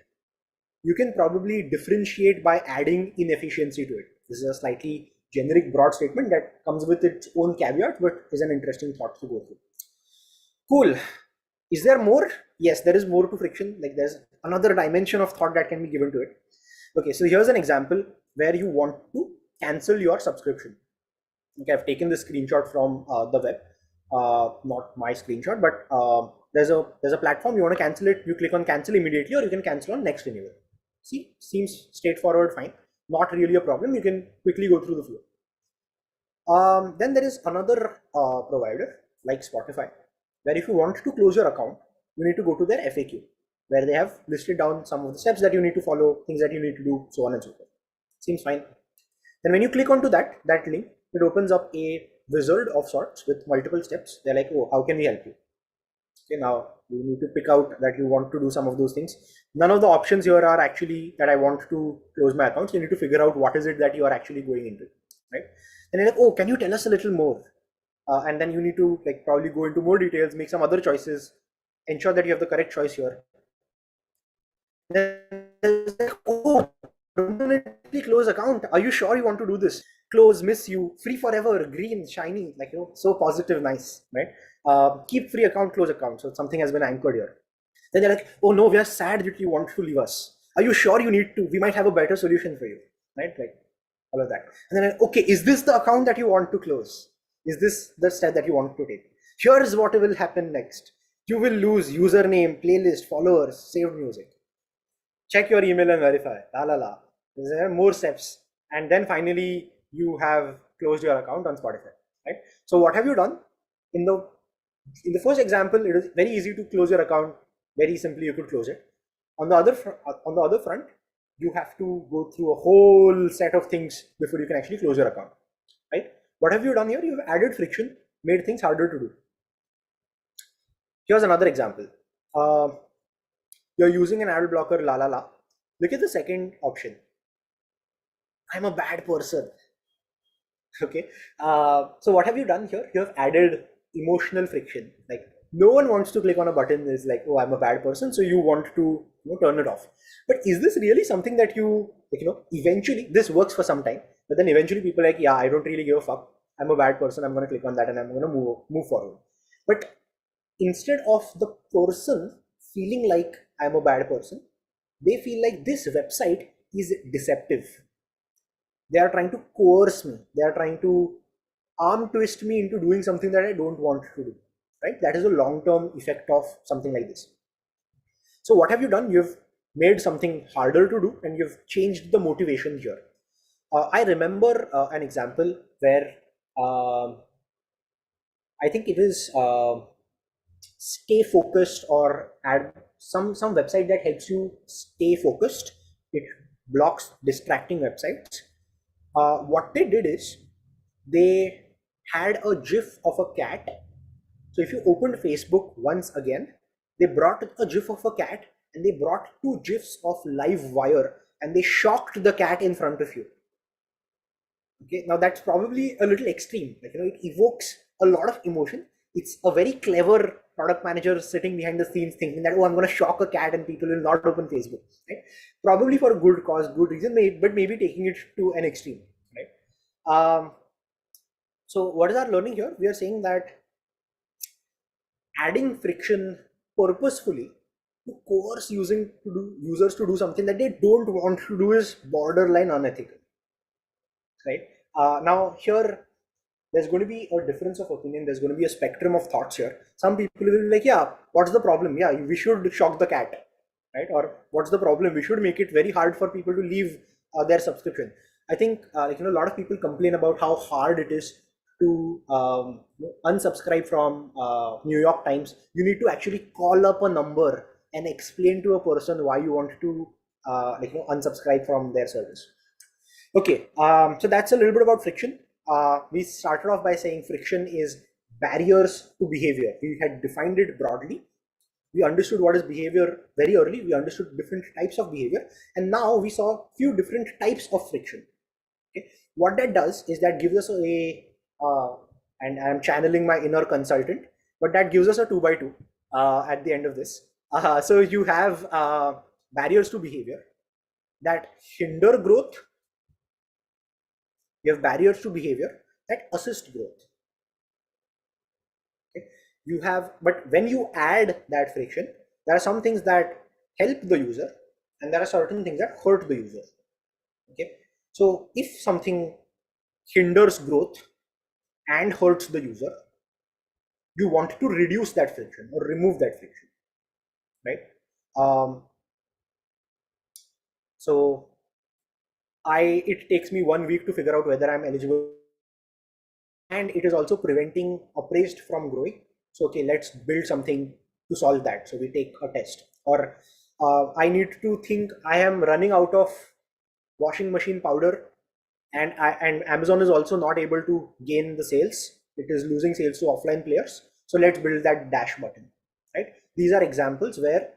you can probably differentiate by adding inefficiency to it. This is a slightly generic broad statement that comes with its own caveat, but is an interesting thought to go through. Cool. Is there more? Yes, there is more to friction. Like there's another dimension of thought that can be given to it. Okay, so here's an example where you want to cancel your subscription. Okay, I've taken this screenshot from the web, not my screenshot, but there's a platform. You want to cancel it, you click on cancel immediately, or you can cancel on next renewal. See, seems straightforward, fine, not really a problem. You can quickly go through the flow. Then there is another provider like Spotify, where if you want to close your account, you need to go to their FAQ, where they have listed down some of the steps that you need to follow, things that you need to do, so on and so forth. Seems fine. Then when you click onto that link, it opens up a wizard of sorts with multiple steps. They're like, oh, how can we help you? Okay, now you need to pick out that you want to do some of those things. None of the options here are actually that I want to close my account. So you need to figure out what is it that you are actually going into, right? And you're like, oh, can you tell us a little more? And then you need to like probably go into more details, make some other choices, ensure that you have the correct choice here. Then there's like, oh, permanently close account. Are you sure you want to do this? Close, miss you, free forever, green, shiny, like, so positive, nice, right? Keep free account, close account. So something has been anchored here. Then they're like, oh no, we are sad that you want to leave us. Are you sure you need to? We might have a better solution for you, right? Like all of that. And then, okay, is this the account that you want to close? Is this the step that you want to take? Here's what will happen next. You will lose username, playlist, followers, saved music. Check your email and verify. La la la. There are more steps. And then finally, you have closed your account on Spotify, right? So what have you done? In the first example, it is very easy to close your account. Very simply, you could close it. On the other front, you have to go through a whole set of things before you can actually close your account, right? What have you done here? You've added friction, made things harder to do. Here's another example. You're using an ad blocker, la la la. Look at the second option. I'm a bad person. Okay. So what have you done here? You have added emotional friction. Like no one wants to click on a button is like, oh, I'm a bad person. So you want to turn it off. But is this really something that you, like, eventually this works for some time, but then eventually people are like, yeah, I don't really give a fuck. I'm a bad person. I'm going to click on that and I'm going to move forward. But instead of the person feeling like I'm a bad person, they feel like this website is deceptive. They are trying to coerce me. They are trying to arm twist me into doing something that I don't want to do, right? That is a long-term effect of something like this. So what have you done? You've made something harder to do and you've changed the motivation here. I remember an example where I think it is stay focused, or add some website that helps you stay focused. It blocks distracting websites. What they did is they had a GIF of a cat. So if you opened Facebook once again, they brought a GIF of a cat and they brought two GIFs of live wire and they shocked the cat in front of you. Okay, now that's probably a little extreme. Like, it evokes a lot of emotion. It's a very clever product manager sitting behind the scenes thinking that, oh, I'm going to shock a cat and people will not open Facebook, right? Probably for a good cause, good reason, but maybe taking it to an extreme, right? So what is our learning here? We are saying that adding friction purposefully to coerce users to do something that they don't want to do is borderline unethical, right? Now here, there's going to be a difference of opinion. There's going to be a spectrum of thoughts here. Some people will be like, yeah, what's the problem? Yeah, we should shock the cat, right? Or what's the problem? We should make it very hard for people to leave their subscription. I think a lot of people complain about how hard it is to unsubscribe from New York Times. You need to actually call up a number and explain to a person why you want to unsubscribe from their service. Okay, so that's a little bit about friction. We started off by saying friction is barriers to behavior. We had defined it broadly. We understood what is behavior very early. We understood different types of behavior. And now we saw a few different types of friction. Okay. What that does is that gives us and I'm channeling my inner consultant, but that gives us a 2x2 at the end of this. So you have barriers to behavior that hinder growth. You have barriers to behavior that assist growth. Okay. You have, but when you add that friction, there are some things that help the user and there are certain things that hurt the user. Okay. So if something hinders growth and hurts the user, you want to reduce that friction or remove that friction, right? So it takes me 1 week to figure out whether I'm eligible, and it is also preventing Upraised from growing. So okay, let's build something to solve that. So we take a test, or I need to think I am running out of washing machine powder, and Amazon is also not able to gain the sales. It is losing sales to offline players. So let's build that dash button. right? These are examples where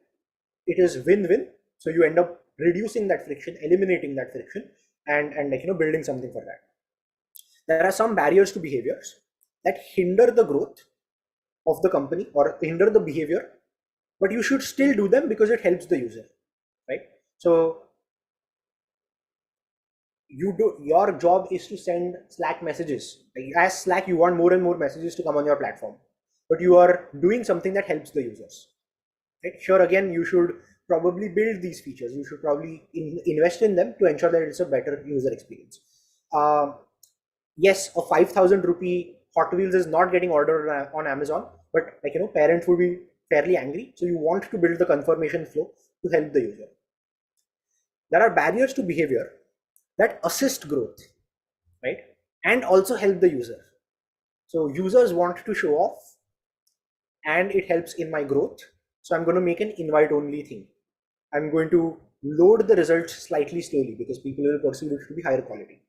it is win-win. So you end up reducing that friction, eliminating that friction, and like building something for that. There are some barriers to behaviors that hinder the growth of the company or hinder the behavior, but you should still do them because it helps the user, right? So your job is to send Slack messages. Like as Slack, you want more and more messages to come on your platform, but you are doing something that helps the users, right? Sure, again, you should probably build these features. You should probably invest in them to ensure that it's a better user experience. Yes, a 5,000 rupee Hot Wheels is not getting ordered on Amazon, but parents would be fairly angry. So you want to build the confirmation flow to help the user. There are barriers to behavior that assist growth, right? And also help the user. So users want to show off and it helps in my growth. So I'm going to make an invite only thing. I'm going to load the results slightly slowly because people will perceive it to be higher quality.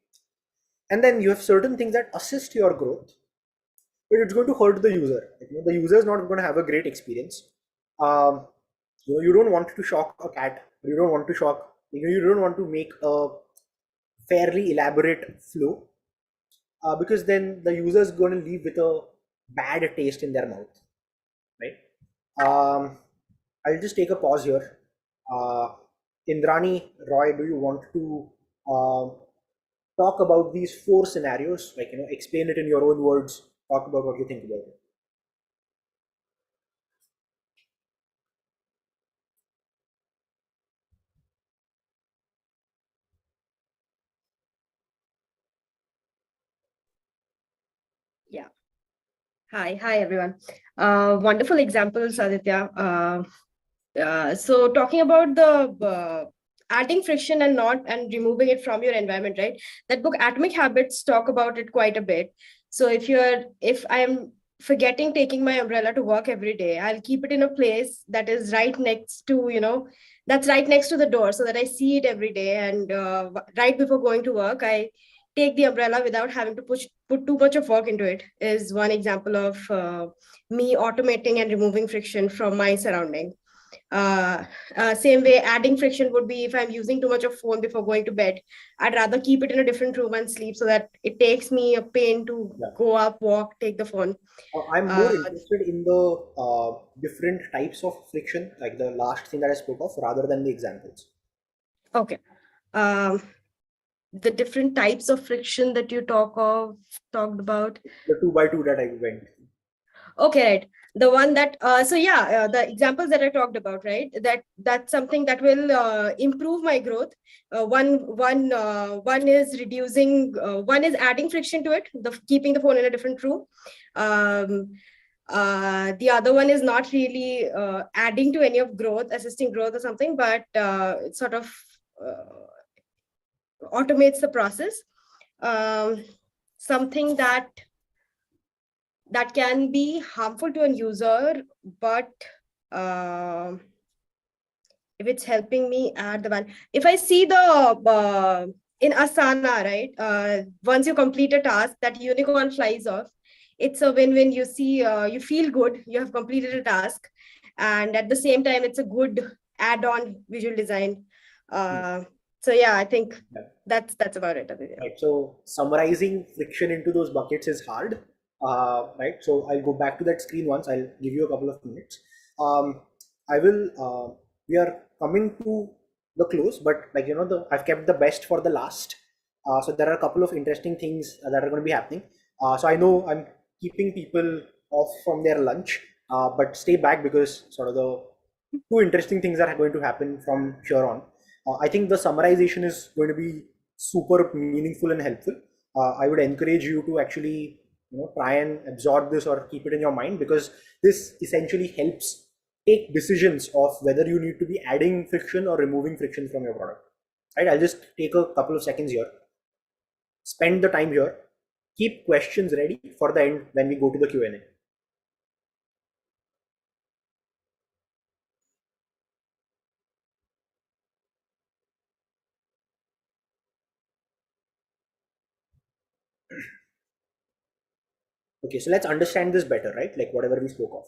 And then you have certain things that assist your growth, but it's going to hurt the user. The user is not going to have a great experience. You don't want to shock a cat. You don't want to make a fairly elaborate flow because then the user is going to leave with a bad taste in their mouth, right? I'll just take a pause here. Indrani, Roy, do you want to talk about these 4 scenarios? Explain it in your own words. Talk about what you think about it. Yeah. Hi everyone. Wonderful examples, Aditya. So talking about the adding friction and removing it from your environment, right? That book Atomic Habits talk about it quite a bit. So if I am forgetting taking my umbrella to work every day, I'll keep it in a place that is right next to, that's right next to the door so that I see it every day. And right before going to work, I take the umbrella without having to put too much of work into it is one example of me automating and removing friction from my surrounding. Same way, adding friction would be if I'm using too much of phone before going to bed, I'd rather keep it in a different room and sleep so that it takes me a pain to go up, walk, take the phone. I'm more interested in the different types of friction, like the last thing that I spoke of, rather than the examples. Okay. The different types of friction that you talked about. The 2x2 that I went. Okay, right. The one that the examples that I talked about, right? That's something that will improve my growth. One is reducing. One is adding friction to it, keeping the phone in a different room. The other one is not really adding to any of growth, assisting growth or something, but it sort of automates the process. Something that can be harmful to a user, but if it's helping me add the one, if I see the in Asana, right, once you complete a task, that unicorn flies off. It's a win-win. You see, you feel good, you have completed a task, and at the same time it's a good add-on visual design. So yeah, I think that's about it. Right. So summarizing friction into those buckets is hard. Right. So I'll go back to that screen once. I'll give you a couple of minutes. I will. We are coming to the close, but I've kept the best for the last. So there are a couple of interesting things that are going to be happening. So I know I'm keeping people off from their lunch, but stay back because sort of the 2 interesting things are going to happen from here on. I think the summarization is going to be super meaningful and helpful. I would encourage you to actually try and absorb this or keep it in your mind, because this essentially helps take decisions of whether you need to be adding friction or removing friction from your product. Right? I'll just take a couple of seconds here. Spend the time here. Keep questions ready for the end when we go to the Q&A. Okay, so let's understand this better, right? Like whatever we spoke of.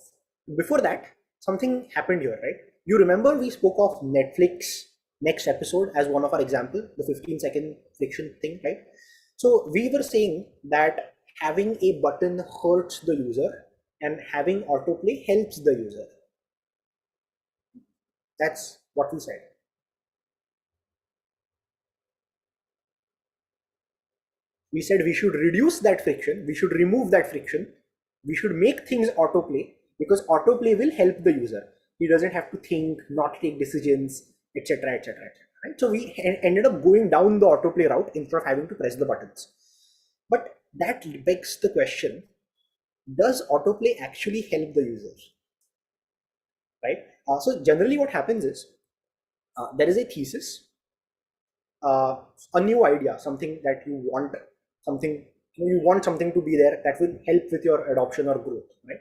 Before that, something happened here, right? You remember we spoke of Netflix next episode as one of our example, the 15-second friction thing, right? So we were saying that having a button hurts the user and having autoplay helps the user. That's what we said. We said we should reduce that friction, we should remove that friction, we should make things autoplay, because autoplay will help the user. He doesn't have to think, not take decisions, etc., etc., etc. Right? So we ended up going down the autoplay route instead of having to press the buttons. But that begs the question, does autoplay actually help the user? Right? So generally what happens is, there is a thesis, a new idea, something that you want, something you want something to be there that will help with your adoption or growth, right?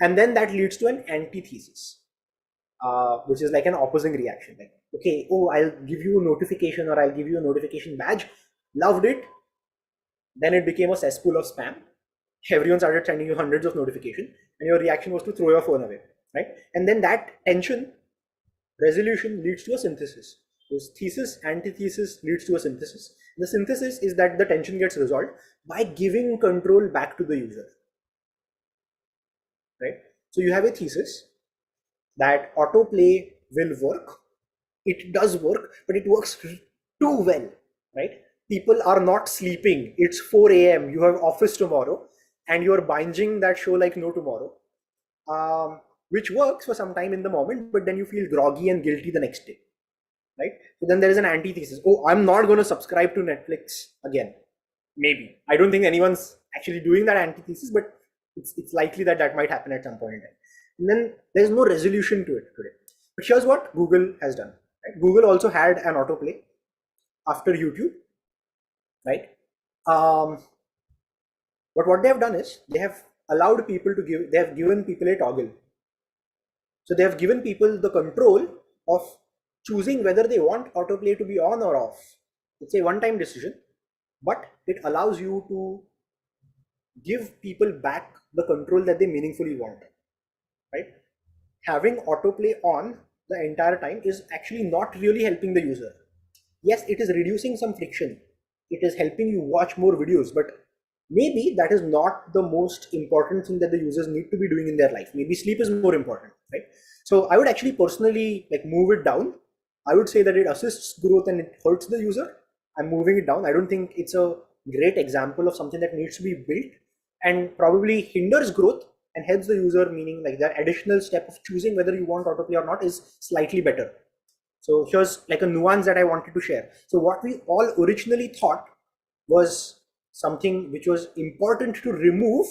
And then that leads to an antithesis, which is like an opposing reaction. Like, okay, oh, I'll give you a notification, or I'll give you a notification badge. Loved it. Then it became a cesspool of spam. Everyone started sending you hundreds of notifications, and your reaction was to throw your phone away, right? And then that tension resolution leads to a synthesis. This thesis, antithesis leads to a synthesis. The synthesis is that the tension gets resolved by giving control back to the user, right? So you have a thesis that autoplay will work. It does work, but it works too well, right? People are not sleeping. It's 4 a.m. You have office tomorrow, and you're binging that show like no tomorrow, which works for some time in the moment, but then you feel groggy and guilty the next day, right? So then there is an antithesis. Oh, I'm not going to subscribe to Netflix again. Maybe. I don't think anyone's actually doing that antithesis, but it's likely that that might happen at some point in time. And then there's no resolution to it today. But here's what Google has done. Right? Google also had an autoplay after YouTube, right? But what they have done is they have allowed people to give, they have given people a toggle. So they have given people the control of choosing whether they want autoplay to be on or off. It's a one-time decision, but it allows you to give people back the control that they meaningfully want, right? Having autoplay on the entire time is actually not really helping the user. Yes, it is reducing some friction. It is helping you watch more videos, but maybe that is not the most important thing that the users need to be doing in their life. Maybe sleep is more important, right? So I would actually personally like move it down. I would say that it assists growth and it hurts the user. I'm moving it down. I don't think it's a great example of something that needs to be built and probably hinders growth and helps the user, meaning like that additional step of choosing whether you want autoplay or not is slightly better. So here's like a nuance that I wanted to share. So what we all originally thought was something which was important to remove.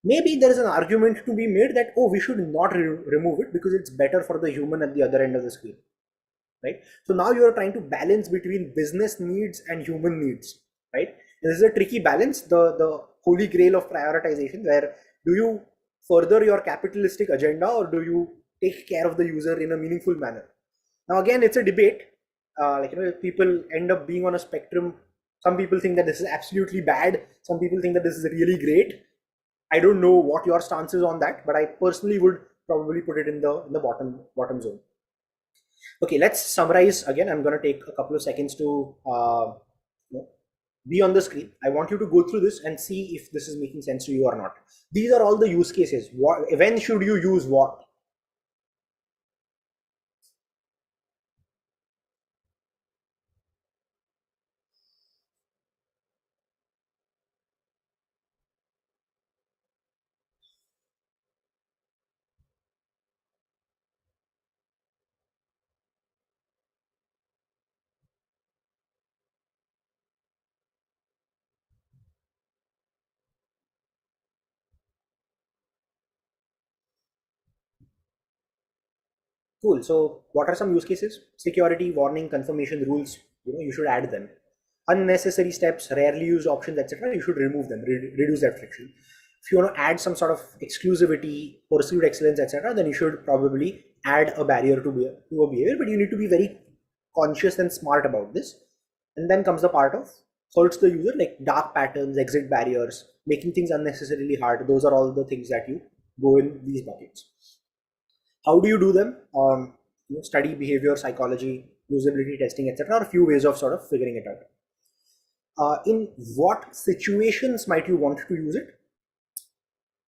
Maybe there is an argument to be made that, oh, we should not remove it because it's better for the human at the other end of the screen, right? So now you are trying to balance between business needs and human needs, right? This is a tricky balance, the holy grail of prioritization, where do you further your capitalistic agenda or do you take care of the user in a meaningful manner? Now again, it's a debate. People end up being on a spectrum. Some people think that this is absolutely bad. Some people think that this is really great. I don't know what your stance is on that, but I personally would probably put it in the bottom zone. Okay, let's summarize again. I'm going to take a couple of seconds to be on the screen. I want you to go through this and see if this is making sense to you or not. These are all the use cases. When should you use what? Cool. So what are some use cases? Security, warning, confirmation, rules, you should add them. Unnecessary steps, rarely used options, etc. You should remove them, reduce that friction. If you want to add some sort of exclusivity, pursued excellence, etc., then you should probably add a barrier to a behavior, but you need to be very conscious and smart about this. And then comes the part of hurts the user, like dark patterns, exit barriers, making things unnecessarily hard. Those are all the things that you go in these buckets. How do you do them? Study, behavior, psychology, usability testing, etc. are a few ways of sort of figuring it out. In what situations might you want to use it?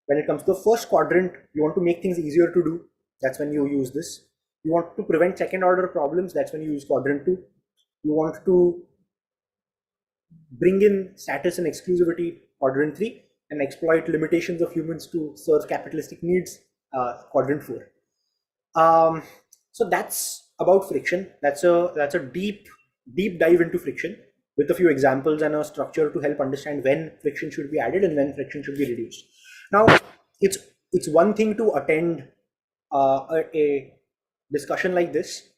When it comes to the first quadrant, you want to make things easier to do. That's when you use this. You want to prevent second order problems. That's when you use quadrant 2. You want to bring in status and exclusivity, quadrant 3, and exploit limitations of humans to serve capitalistic needs, quadrant 4. So that's about friction. That's a deep dive into friction with a few examples and a structure to help understand when friction should be added and when friction should be reduced. Now, it's one thing to attend a discussion like this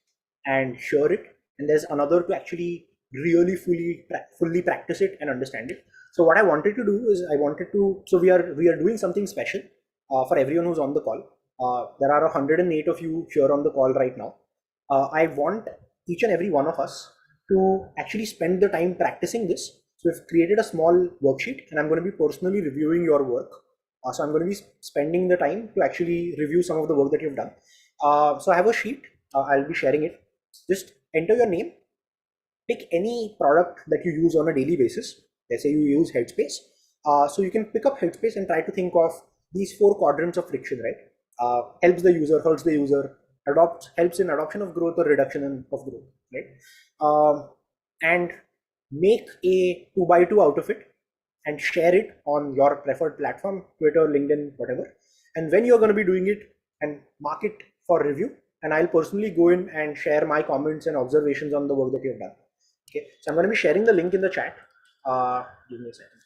and share it, and there's another to actually really fully practice it and understand it. So what I wanted to do is so we are doing something special for everyone who's on the call. There are 108 of you here on the call right now. I want each and every one of us to actually spend the time practicing this. So we've created a small worksheet, and I'm going to be personally reviewing your work. So I'm going to be spending the time to actually review some of the work that you've done. So I have a sheet. I'll be sharing it. Just enter your name. Pick any product that you use on a daily basis. Let's say you use Headspace. So you can pick up Headspace and try to think of these 4 quadrants of friction, right? Helps the user, hurts the user, helps in adoption of growth or reduction of growth, right? And make a 2x2 out of it and share it on your preferred platform, Twitter, LinkedIn, whatever. And when you're going to be doing it, and mark it for review, and I'll personally go in and share my comments and observations on the work that you've done. Okay, so I'm going to be sharing the link in the chat. Give me a second.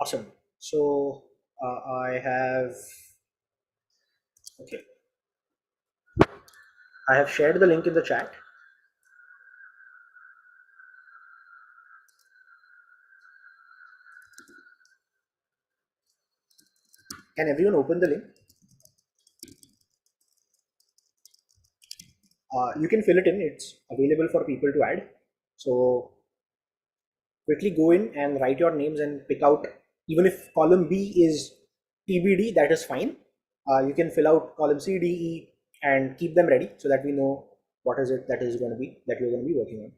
Awesome. So I have shared the link in the chat. Can everyone open the link? You can fill it in. It's available for people to add. So quickly go in and write your names and pick out, even if column B is TBD, that is fine. You can fill out column C, D, E and keep them ready so that we know what is it that you're going to be working on.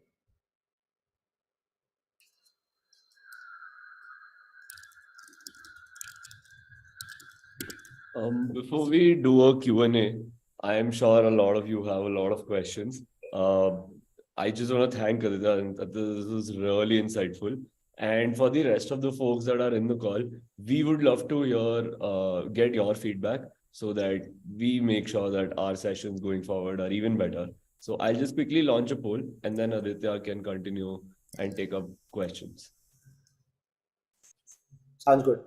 Before we do a Q&A, I am sure a lot of you have a lot of questions. I just want to thank Aditya, and this is really insightful. And for the rest of the folks that are in the call, we would love to get your feedback so that we make sure that our sessions going forward are even better. So I'll just quickly launch a poll, and then Aditya can continue and take up questions. Sounds good.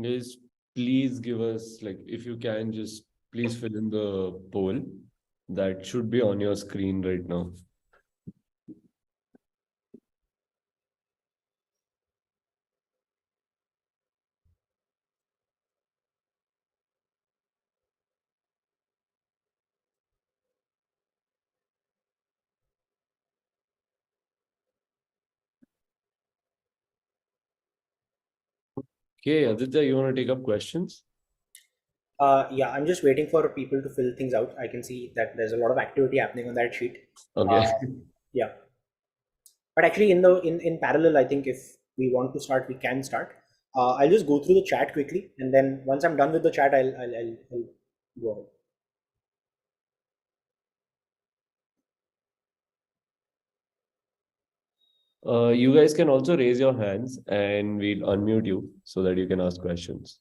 Guys, please give us, like, if you can, just please fill in the poll that should be on your screen right now. Okay, Aditya, you want to take up questions? Yeah, I'm just waiting for people to fill things out. I can see that there's a lot of activity happening on that sheet. Okay. Yeah. But actually, in parallel, I think if we want to start, we can start. I'll just go through the chat quickly, and then once I'm done with the chat, I'll go ahead. You guys can also raise your hands and we'll unmute you so that you can ask questions.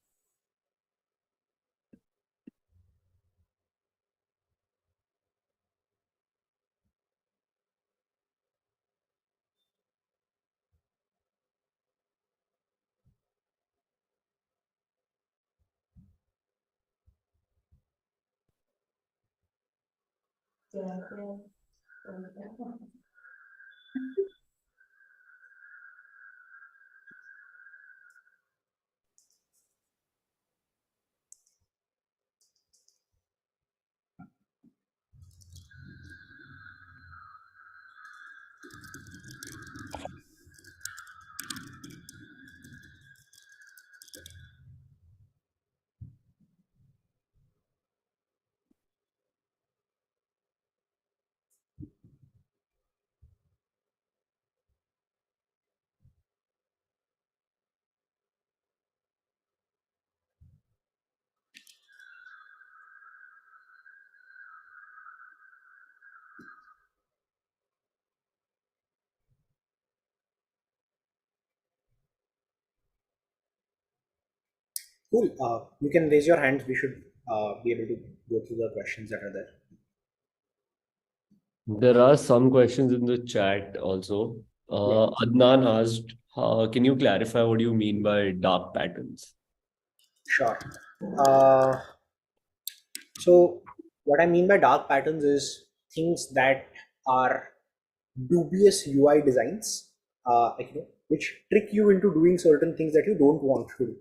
Cool. You can raise your hands. We should be able to go through the questions that are there. There are some questions in the chat also. Adnan asked, can you clarify what you mean by dark patterns? Sure. So what I mean by dark patterns is things that are dubious UI designs, which trick you into doing certain things that you don't want to do.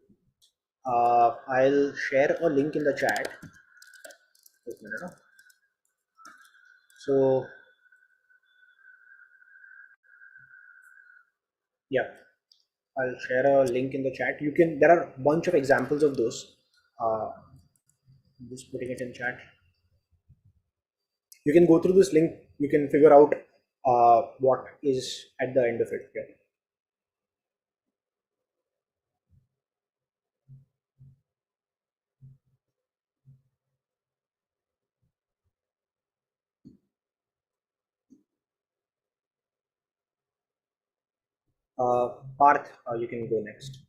I'll share a link in the chat. So yeah, I'll share a link in the chat. There are a bunch of examples of those. Just putting it in chat. You can go through this link. You can figure out what is at the end of it. Yeah. Parth, you can go next.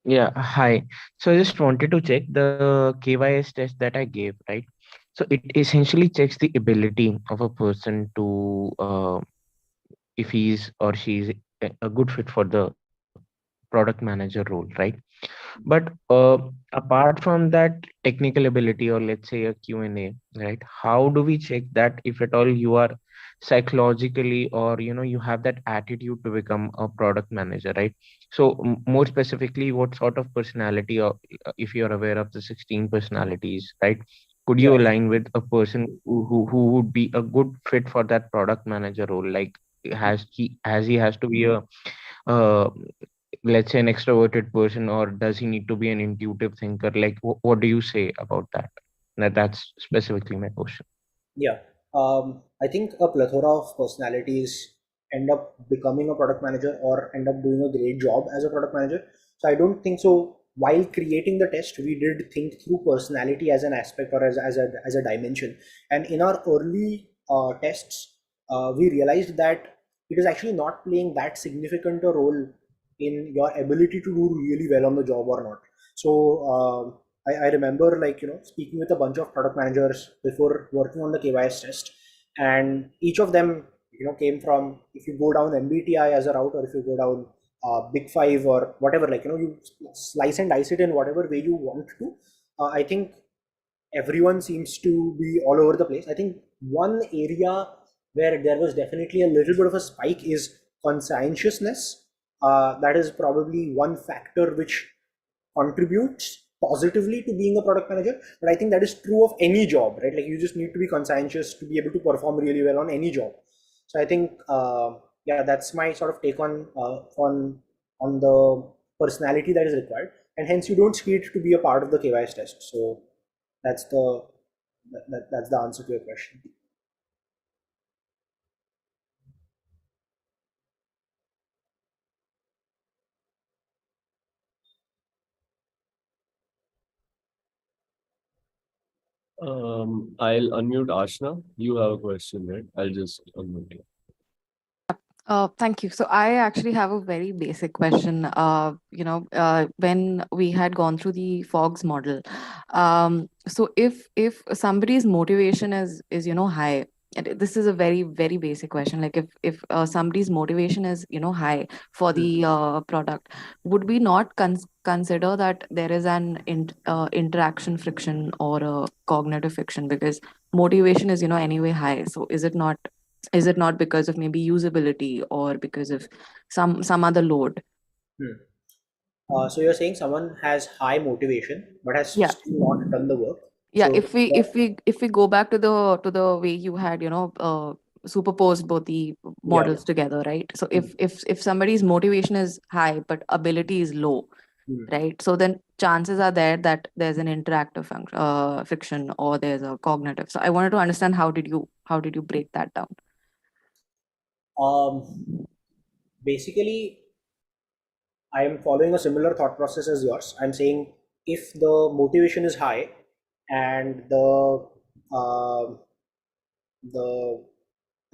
Yeah, hi. So I just wanted to check the KYS test that I gave, right? So it essentially checks the ability of a person to, if he's or she's a good fit for the product manager role, right? But apart from that technical ability, or let's say a Q&A, right? How do we check that if at all you are psychologically, or you have that attitude to become a product manager, right? So more specifically, what sort of personality, or if you're aware of the 16 personalities, right? Could you align with a person who would be a good fit for that product manager role? Like, has to be a uh, let's say an extroverted person, or does he need to be an intuitive thinker? Like, what do you say about that? That's specifically my question. Yeah, I think a plethora of personalities end up becoming a product manager or end up doing a great job as a product manager. So I don't think so. While creating the test, we did think through personality as an aspect, or as a dimension. And in our early tests, we realized that it is actually not playing that significant a role in your ability to do really well on the job or not. So I remember, speaking with a bunch of product managers before working on the KYS test, and each of them came from, if you go down MBTI as a route, or if you go down Big Five or whatever, you slice and dice it in whatever way you want to. I think everyone seems to be all over the place. I think one area where there was definitely a little bit of a spike is conscientiousness. That is probably one factor which contributes positively to being a product manager. But I think that is true of any job, right? Like, you just need to be conscientious to be able to perform really well on any job. So I think, yeah, that's my sort of take on the personality that is required, and hence you don't see it to be a part of the KYS test. So that's the answer to your question. I'll unmute Ashna. You have a question, right? I'll just unmute you. Thank you. So I actually have a very basic question. When we had gone through the Fogg's model, so if somebody's motivation is high, this is a very, very basic question. Like if somebody's motivation is, high for the product, would we not consider that there is an interaction friction or a cognitive friction? Because motivation is, anyway high. So is it not because of maybe usability or because of some other load? So you're saying someone has high motivation but has Yeah. still not done the work. Yeah, So, if we go back to the way you had, superposed both the models together, right? So if somebody's motivation is high but ability is low, right? So then chances are there that there's an interactive friction or there's a cognitive. So I wanted to understand how did you break that down? Basically, I am following a similar thought process as yours. I'm saying if the motivation is high and the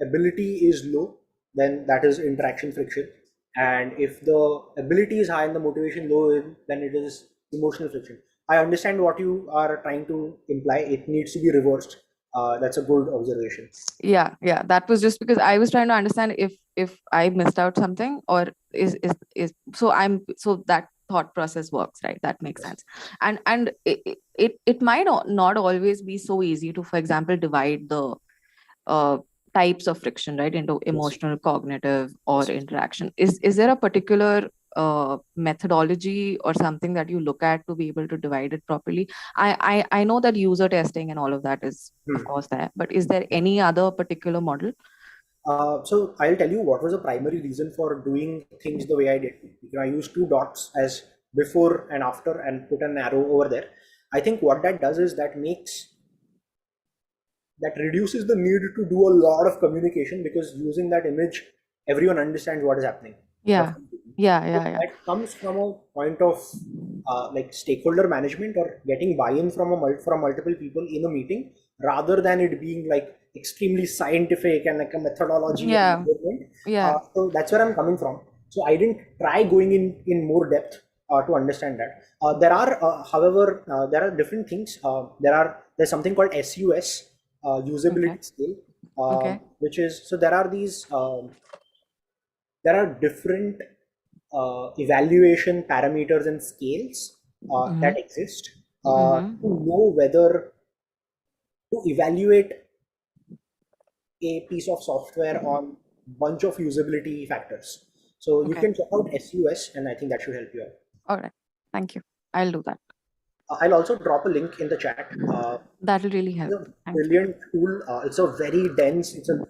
ability is low, then that is interaction friction. And if the ability is high and the motivation low, then it is emotional friction. I understand what you are trying to imply. It needs to be reversed. That's a good observation. Yeah, that was just because I was trying to understand if I missed out something, or is so that thought process works, right? That makes sense. And it might not always be so easy to, for example, divide the types of friction, right, into emotional, cognitive, or interaction. Is there a particular methodology or something that you look at to be able to divide it properly? I know that user testing and all of that is of course there, but is there any other particular model? So I'll tell you what was the primary reason for doing things the way I did. I used 2 dots as before and after and put an arrow over there. I think what that does is that reduces the need to do a lot of communication, because using that image, everyone understands what is happening. Yeah. That comes from a point of like stakeholder management or getting buy-in from multiple people in a meeting, rather than it being like extremely scientific and like a methodology. So that's where I'm coming from. So I didn't try going in more depth to understand that. There are, however, there are different things. There's something called SUS, usability scale, which is, so there are these. There are different evaluation parameters and scales that exist to know whether to evaluate a piece of software on bunch of usability factors. So you can check out SUS, and I think that should help you out. All right, thank you. I'll do that. I'll also drop a link in the chat. That'll really help. It's a brilliant tool. It's a very dense, it's a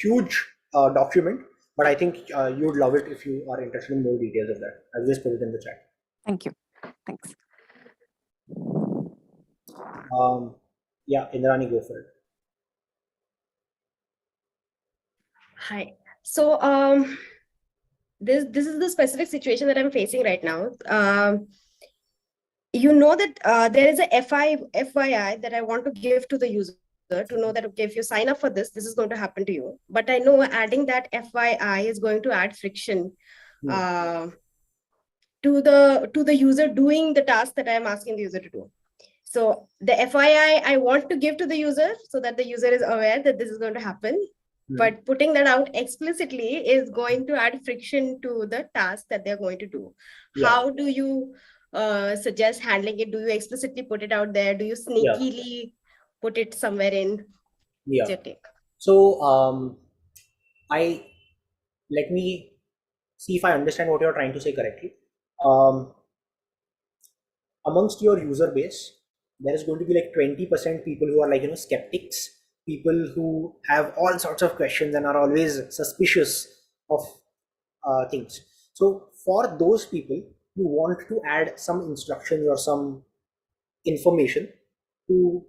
huge document, but I think you'd love it if you are interested in more details of that. I'll just put it in the chat. Thank you. Thanks. Yeah, Indrani, go for it. Hi. So this is the specific situation that I'm facing right now. You know that there is a FYI that I want to give to the user to know that, okay, if you sign up for this, this is going to happen to you. But I know adding that FYI is going to add friction to the user doing the task that I'm asking the user to do. So the FYI I want to give to the user so that the user is aware that this is going to happen. But putting that out explicitly is going to add friction to the task that they're going to do. How do you suggest handling it? Do you explicitly put it out there? Do you sneakily put it somewhere in? What's your take? So let me see if I understand what you're trying to say correctly. Amongst your user base, there is going to be like 20% people who are like, skeptics, people who have all sorts of questions and are always suspicious of things. So for those people, you want to add some instructions or some information to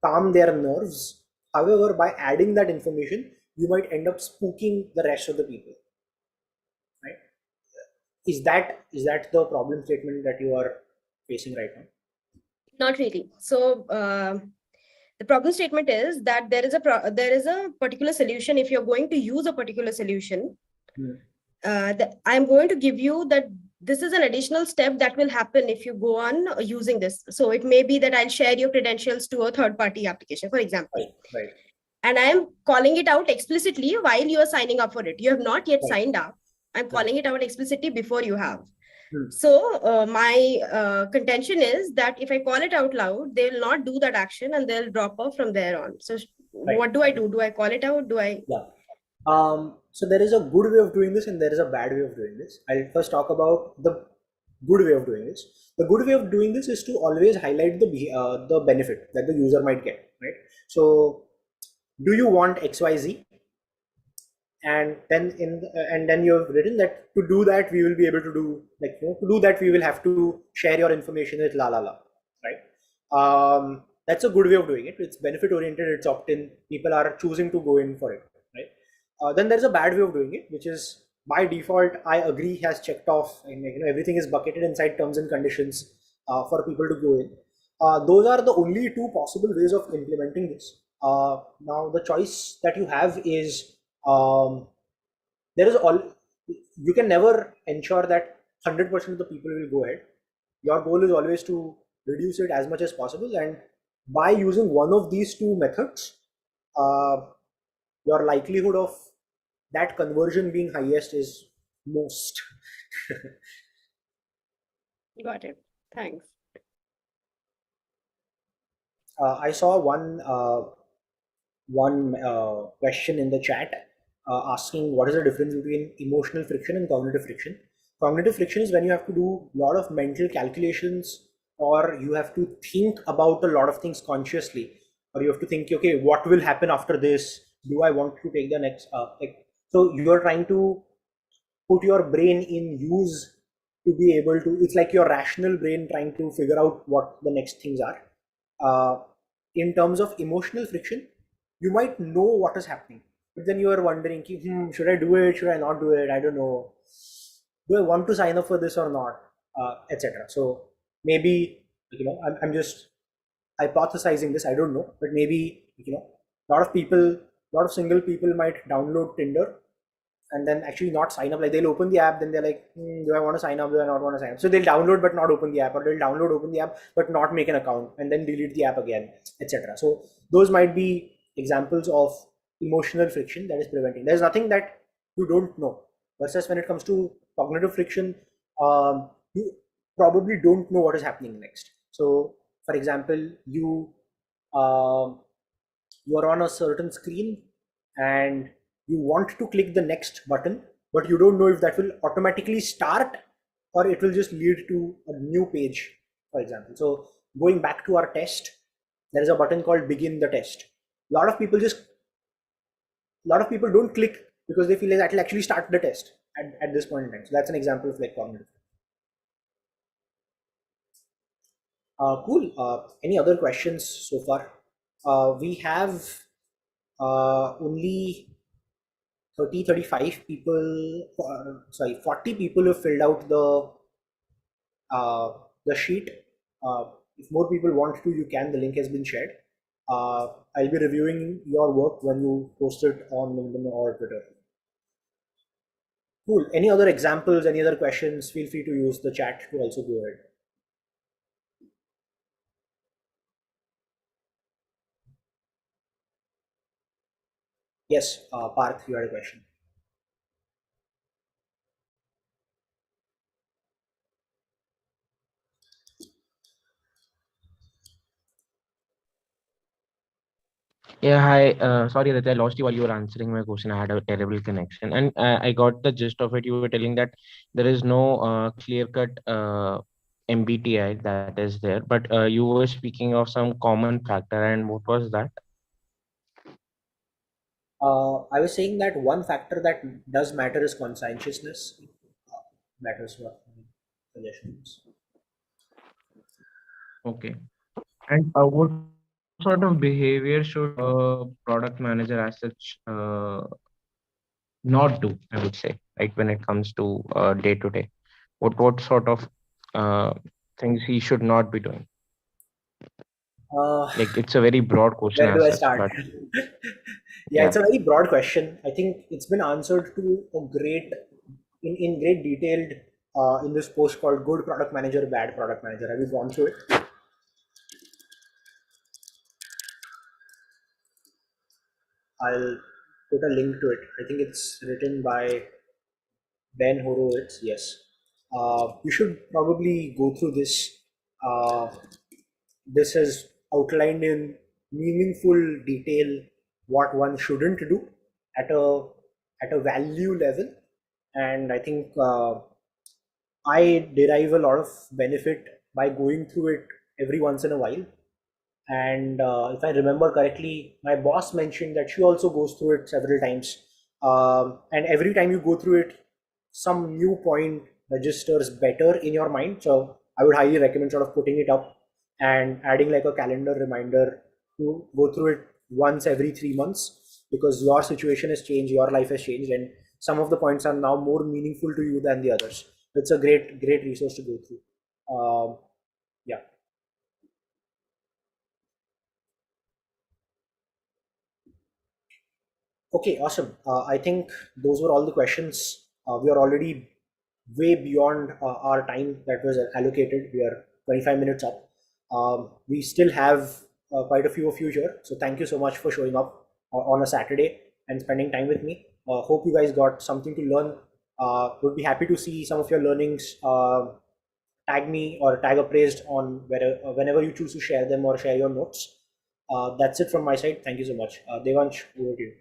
calm their nerves. However, by adding that information, you might end up spooking the rest of the people. Right? Is that the problem statement that you are facing right now? Not really. So the problem statement is that there is a particular solution. If you're going to use a particular solution, I'm going to give you that this is an additional step that will happen if you go on using this. So it may be that I'll share your credentials to a third-party application, for example. Right. and I am calling it out explicitly while you are signing up for it. You have not yet signed up. I'm calling it out explicitly before you have. So my contention is that if I call it out loud, they will not do that action and they'll drop off from there on. So what do I do? Do I call it out? Do I? Yeah. So there is a good way of doing this and there is a bad way of doing this. I'll first talk about the good way of doing this. The good way of doing this is to always highlight the benefit that the user might get, right? So do you want XYZ? And then you have written that to do that we will be able to do, like, to do that we will have to share your information with la, right? That's a good way of doing it. It's benefit oriented, it's opt-in, people are choosing to go in for it, right? Then there's a bad way of doing it, which is by default I agree has checked off, and everything is bucketed inside terms and conditions for people to go in. Those are the only two possible ways of implementing this. Now the choice that you have is, there is you can never ensure that 100% of the people will go ahead. Your goal is always to reduce it as much as possible, and by using one of these two methods, your likelihood of that conversion being highest is most. Got it. Thanks. I saw one question in the chat asking what is the difference between emotional friction and cognitive friction. Cognitive friction is when you have to do a lot of mental calculations, or you have to think about a lot of things consciously, or you have to think, okay, what will happen after this? Do I want to take the next so you are trying to put your brain in use to be able to, it's like your rational brain trying to figure out what the next things are. In terms of emotional friction, you might know what is happening, but then you are wondering, should I do it? Should I not do it? I don't know. Do I want to sign up for this or not? Etc. So maybe, I'm just hypothesizing this. I don't know, but maybe, a lot of single people might download Tinder and then actually not sign up. Like, they'll open the app, then they're like, do I want to sign up? Do I not want to sign up? So they'll download but not open the app, or they'll download, open the app but not make an account, and then delete the app again, etc. So those might be examples of emotional friction that is preventing. There's nothing that you don't know. Versus when it comes to cognitive friction, you probably don't know what is happening next. So for example, you are on a certain screen and you want to click the next button, but you don't know if that will automatically start or it will just lead to a new page, for example. So going back to our test, there is a button called begin the test. A lot of people don't click because they feel like that will actually start the test at this point in time. So that's an example of like cognitive. Cool. Any other questions so far? We have only 35 people, 40 people who filled out the sheet. If more people want to, you can. The link has been shared. I'll be reviewing your work when you post it on LinkedIn or Twitter. Cool. Any other examples, any other questions, feel free to use the chat to also go ahead. Yes, Parth, you had a question. Yeah, hi. Sorry that I lost you while you were answering my question. I had a terrible connection, and I got the gist of it. You were telling that there is no clear-cut MBTI that is there, but you were speaking of some common factor, and what was that? I was saying that one factor that does matter is conscientiousness. Matters for suggestions. Okay. And what sort of behavior should a product manager as such not do, I would say, like when it comes to day to day? What sort of things he should not be doing? Like, it's a very broad question Where do as I such, start? but Yeah, it's a very broad question. I think it's been answered to in great detailed in this post called Good Product Manager, Bad Product Manager. Have you gone through it? I'll put a link to it. I think it's written by Ben Horowitz. Yes. You should probably go through this. Uh, this is outlined in meaningful detail what one shouldn't do at a value level, and I think I derive a lot of benefit by going through it every once in a while. And if I remember correctly, my boss mentioned that she also goes through it several times. And every time you go through it, some new point registers better in your mind. So I would highly recommend sort of putting it up and adding like a calendar reminder to go through it once every 3 months, because your situation has changed, your life has changed, and some of the points are now more meaningful to you than the others. It's a great resource to go through. Yeah. Okay, awesome. I think those were all the questions. We are already way beyond our time that was allocated. We are 25 minutes up. We still have quite a few of you here. So thank you so much for showing up on a Saturday and spending time with me. Hope you guys got something to learn. Would be happy to see some of your learnings. Tag me or tag Upraised on whenever you choose to share them or share your notes. That's it from my side. Thank you so much. Devansh, over to you.